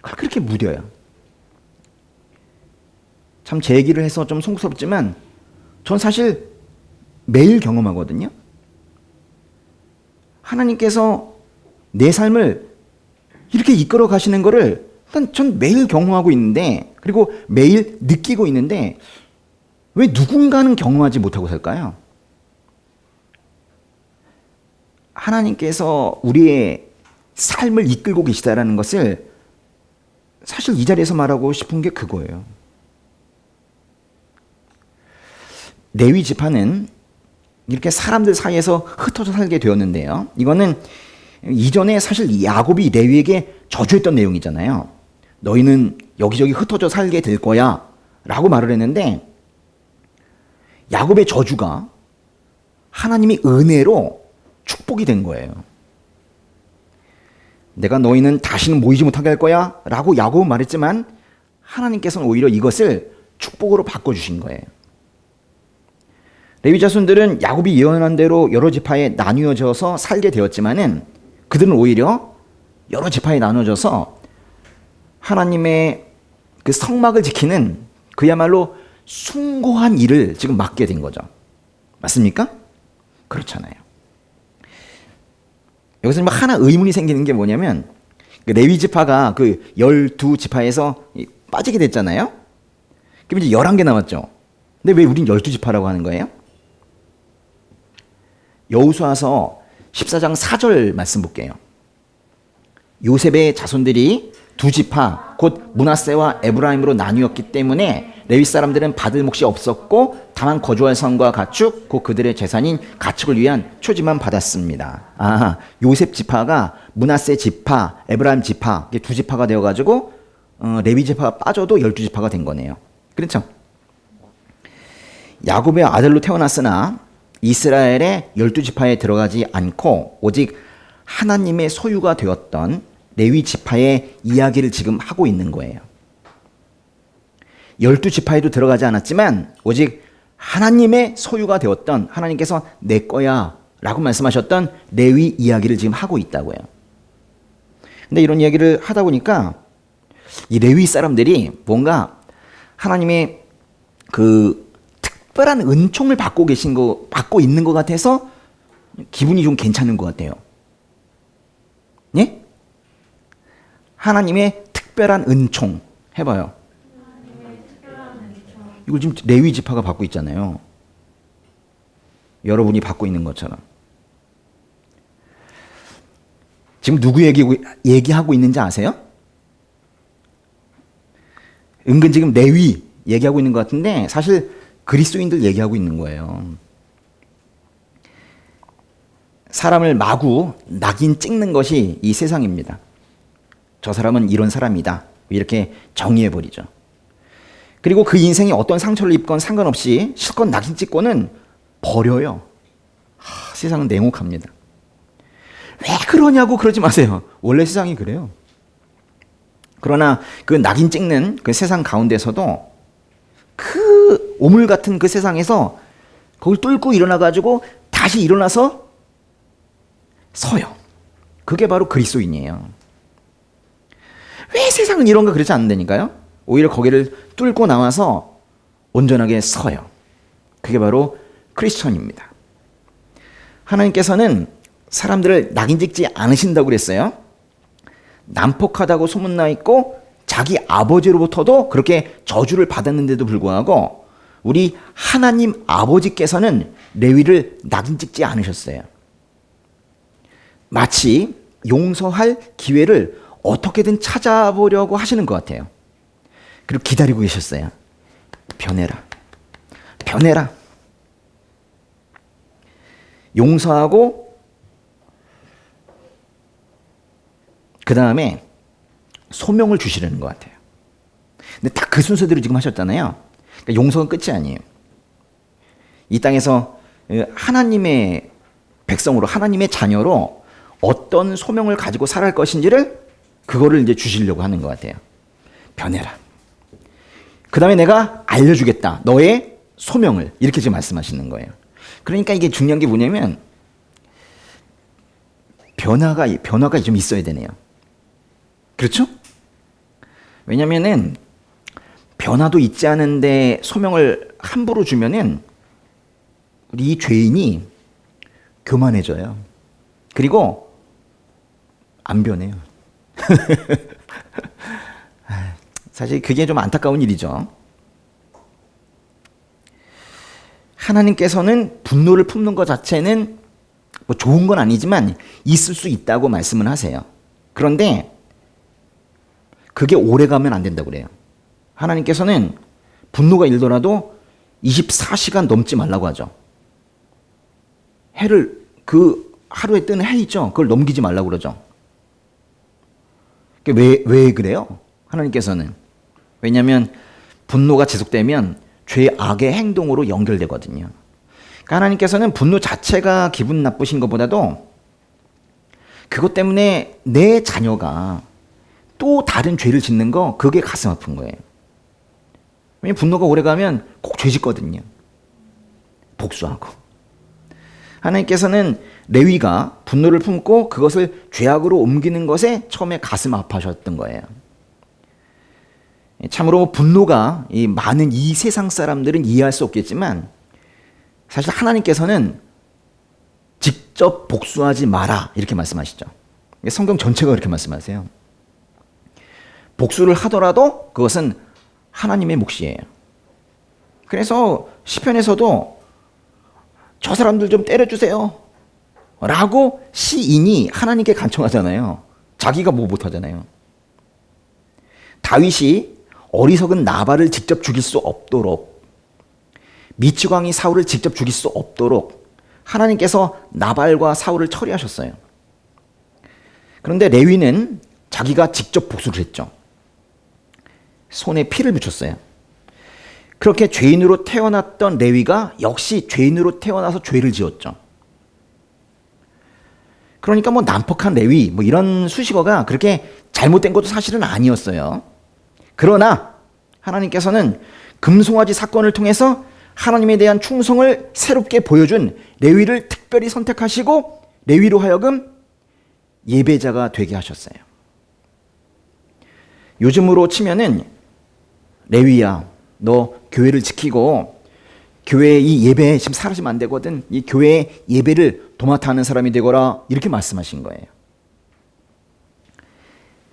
S1: 그걸 그렇게 무뎌요. 참 제 얘기를 해서 좀 송구스럽지만 전 사실 매일 경험하거든요. 하나님께서 내 삶을 이렇게 이끌어 가시는 거를 일단 전 매일 경험하고 있는데, 그리고 매일 느끼고 있는데 왜 누군가는 경험하지 못하고 살까요? 하나님께서 우리의 삶을 이끌고 계시다라는 것을 사실 이 자리에서 말하고 싶은 게 그거예요. 레위 지파는 이렇게 사람들 사이에서 흩어져 살게 되었는데요. 이거는 이전에 사실 야곱이 레위에게 저주했던 내용이잖아요. 너희는 여기저기 흩어져 살게 될 거야 라고 말을 했는데, 야곱의 저주가 하나님의 은혜로 축복이 된 거예요. 내가 너희는 다시는 모이지 못하게 할 거야 라고 야곱은 말했지만 하나님께서는 오히려 이것을 축복으로 바꿔주신 거예요. 레위 자손들은 야곱이 예언한 대로 여러 지파에 나뉘어져서 살게 되었지만은 그들은 오히려 여러 지파에 나눠져서 하나님의 그 성막을 지키는 그야말로 숭고한 일을 지금 맡게 된 거죠. 맞습니까? 그렇잖아요. 여기서 하나 의문이 생기는 게 뭐냐면, 레위 지파가 그 12지파에서 빠지게 됐잖아요. 그럼 이제 11개 남았죠. 근데 왜 우린 12지파라고 하는 거예요? 여호수아서 14장 4절 말씀 볼게요. 요셉의 자손들이 두 지파 곧 므낫세와 에브라임으로 나뉘었기 때문에 레위 사람들은 받을 몫이 없었고 다만 거주할 성과 가축 곧 그들의 재산인 가축을 위한 초지만 받았습니다. 요셉 지파가 므낫세 지파, 에브라임 지파, 두 지파가 되어가지고 레위 지파가 빠져도 12지파가 된 거네요. 그렇죠? 야곱의 아들로 태어났으나 이스라엘의 12지파에 들어가지 않고 오직 하나님의 소유가 되었던 레위 지파의 이야기를 지금 하고 있는 거예요. 12지파에도 들어가지 않았지만 오직 하나님의 소유가 되었던, 하나님께서 내 거야 라고 말씀하셨던 레위 이야기를 지금 하고 있다고요. 근데 이런 이야기를 하다 보니까 이 레위 사람들이 뭔가 하나님의 그 특별한 은총을 받고 있는 것 같아서 기분이 좀 괜찮은 것 같아요. 예? 하나님의 특별한 은총 해봐요. 이걸 지금 레위 지파가 받고 있잖아요. 여러분이 받고 있는 것처럼. 지금 누구 얘기하고 있는지 아세요? 은근 지금 레위 얘기하고 있는 것 같은데 사실 그리스도인들 얘기하고 있는 거예요. 사람을 마구 낙인 찍는 것이 이 세상입니다. 저 사람은 이런 사람이다. 이렇게 정의해버리죠. 그리고 그 인생이 어떤 상처를 입건 상관없이 실컷 낙인 찍고는 버려요. 세상은 냉혹합니다. 왜 그러냐고 그러지 마세요. 원래 세상이 그래요. 그러나 그 낙인 찍는 그 세상 가운데서도 그 오물 같은 그 세상에서 그걸 뚫고 일어나가지고 다시 일어나서 서요. 그게 바로 그리스도인이에요. 왜 세상은 이런가 그러지 않는다니까요? 오히려 거기를 뚫고 나와서 온전하게 서요. 그게 바로 크리스천입니다. 하나님께서는 사람들을 낙인 찍지 않으신다고 그랬어요. 난폭하다고 소문나 있고 자기 아버지로부터도 그렇게 저주를 받았는데도 불구하고 우리 하나님 아버지께서는 레위를 낙인 찍지 않으셨어요. 마치 용서할 기회를 어떻게든 찾아보려고 하시는 것 같아요. 그리고 기다리고 계셨어요. 변해라. 변해라. 용서하고 그 다음에 소명을 주시려는 것 같아요. 근데 딱 그 순서대로 지금 하셨잖아요. 그러니까 용서는 끝이 아니에요. 이 땅에서 하나님의 백성으로 하나님의 자녀로 어떤 소명을 가지고 살아갈 것인지를 그거를 이제 주시려고 하는 것 같아요. 변해라. 그 다음에 내가 알려주겠다. 너의 소명을. 이렇게 지금 말씀하시는 거예요. 그러니까 이게 중요한 게 뭐냐면 변화가 좀 있어야 되네요. 그렇죠? 왜냐면은 변화도 있지 않은데 소명을 함부로 주면은 우리 이 죄인이 교만해져요. 그리고 안 변해요. 사실 그게 좀 안타까운 일이죠. 하나님께서는 분노를 품는 것 자체는 뭐 좋은 건 아니지만 있을 수 있다고 말씀을 하세요. 그런데 그게 오래 가면 안 된다고 그래요. 하나님께서는 분노가 일더라도 24시간 넘지 말라고 하죠. 해를 그 하루에 뜨는 해 있죠. 그걸 넘기지 말라고 그러죠. 왜 그래요? 하나님께서는. 왜냐하면 분노가 지속되면 죄악의 행동으로 연결되거든요. 그러니까 하나님께서는 분노 자체가 기분 나쁘신 것보다도 그것 때문에 내 자녀가 또 다른 죄를 짓는 거 그게 가슴 아픈 거예요. 왜냐면 분노가 오래가면 꼭 죄 짓거든요. 복수하고. 하나님께서는 레위가 분노를 품고 그것을 죄악으로 옮기는 것에 처음에 가슴 아파하셨던 거예요. 참으로 분노가 많은 이 세상 사람들은 이해할 수 없겠지만 사실 하나님께서는 직접 복수하지 마라 이렇게 말씀하시죠. 성경 전체가 그렇게 말씀하세요. 복수를 하더라도 그것은 하나님의 몫이에요. 그래서 시편에서도 저 사람들 좀 때려주세요 라고 시인이 하나님께 간청하잖아요. 자기가 뭐 못하잖아요. 다윗이 어리석은 나발을 직접 죽일 수 없도록, 미치광이 사울을 직접 죽일 수 없도록 하나님께서 나발과 사울을 처리하셨어요. 그런데 레위는 자기가 직접 복수를 했죠. 손에 피를 묻혔어요. 그렇게 죄인으로 태어났던 레위가 역시 죄인으로 태어나서 죄를 지었죠. 그러니까 뭐 난폭한 레위 뭐 이런 수식어가 그렇게 잘못된 것도 사실은 아니었어요. 그러나 하나님께서는 금송아지 사건을 통해서 하나님에 대한 충성을 새롭게 보여준 레위를 특별히 선택하시고 레위로 하여금 예배자가 되게 하셨어요. 요즘으로 치면은 레위야, 너 교회를 지키고 교회 이 예배 지금 사라지면 안 되거든. 이 교회 예배를 도맡아 하는 사람이 되거라, 이렇게 말씀하신 거예요.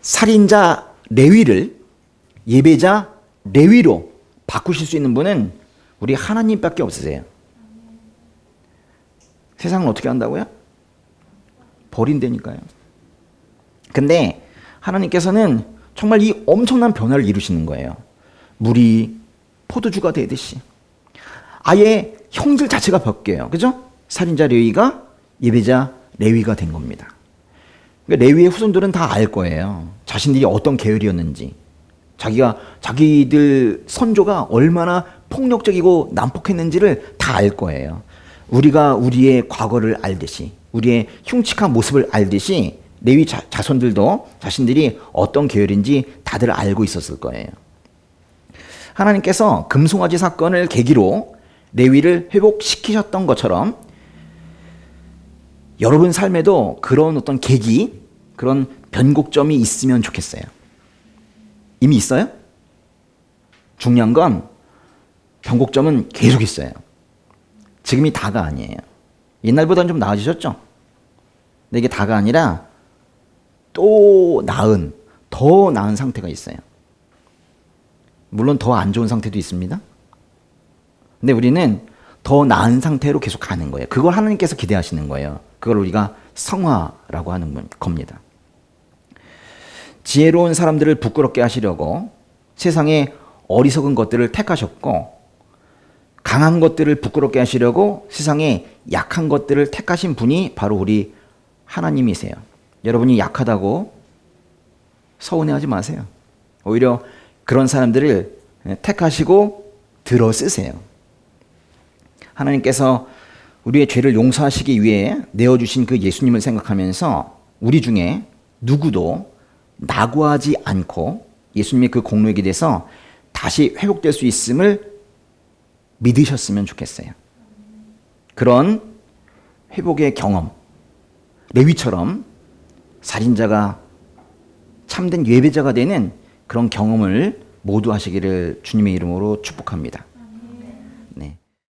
S1: 살인자 레위를 예배자 레위로 바꾸실 수 있는 분은 우리 하나님밖에 없으세요. 세상은 어떻게 한다고요? 버린다니까요. 근데 하나님께서는 정말 이 엄청난 변화를 이루시는 거예요. 물이 포도주가 되듯이 아예 형질 자체가 바뀌어요. 그죠? 살인자 레위가 예배자 레위가 된 겁니다. 그러니까 레위의 후손들은 다 알 거예요. 자신들이 어떤 계열이었는지, 자기들 선조가 얼마나 폭력적이고 난폭했는지를 다 알 거예요. 우리가 우리의 과거를 알듯이, 우리의 흉측한 모습을 알듯이 레위 자손들도 자신들이 어떤 계열인지 다들 알고 있었을 거예요. 하나님께서 금송아지 사건을 계기로 레위를 회복시키셨던 것처럼 여러분 삶에도 그런 어떤 계기, 그런 변곡점이 있으면 좋겠어요. 이미 있어요? 중요한 건 변곡점은 계속 있어요. 지금이 다가 아니에요. 옛날보다는 좀 나아지셨죠? 근데 이게 다가 아니라 또 더 나은 상태가 있어요. 물론 더 안 좋은 상태도 있습니다. 근데 우리는 더 나은 상태로 계속 가는 거예요. 그걸 하나님께서 기대하시는 거예요. 그걸 우리가 성화라고 하는 겁니다. 지혜로운 사람들을 부끄럽게 하시려고 세상에 어리석은 것들을 택하셨고, 강한 것들을 부끄럽게 하시려고 세상에 약한 것들을 택하신 분이 바로 우리 하나님이세요. 여러분이 약하다고 서운해하지 마세요. 오히려 그런 사람들을 택하시고 들어 쓰세요. 하나님께서 우리의 죄를 용서하시기 위해 내어주신 그 예수님을 생각하면서 우리 중에 누구도 낙오하지 않고 예수님의 그 공로에 기대서 다시 회복될 수 있음을 믿으셨으면 좋겠어요. 그런 회복의 경험, 레위처럼 살인자가 참된 예배자가 되는 그런 경험을 모두 하시기를 주님의 이름으로 축복합니다.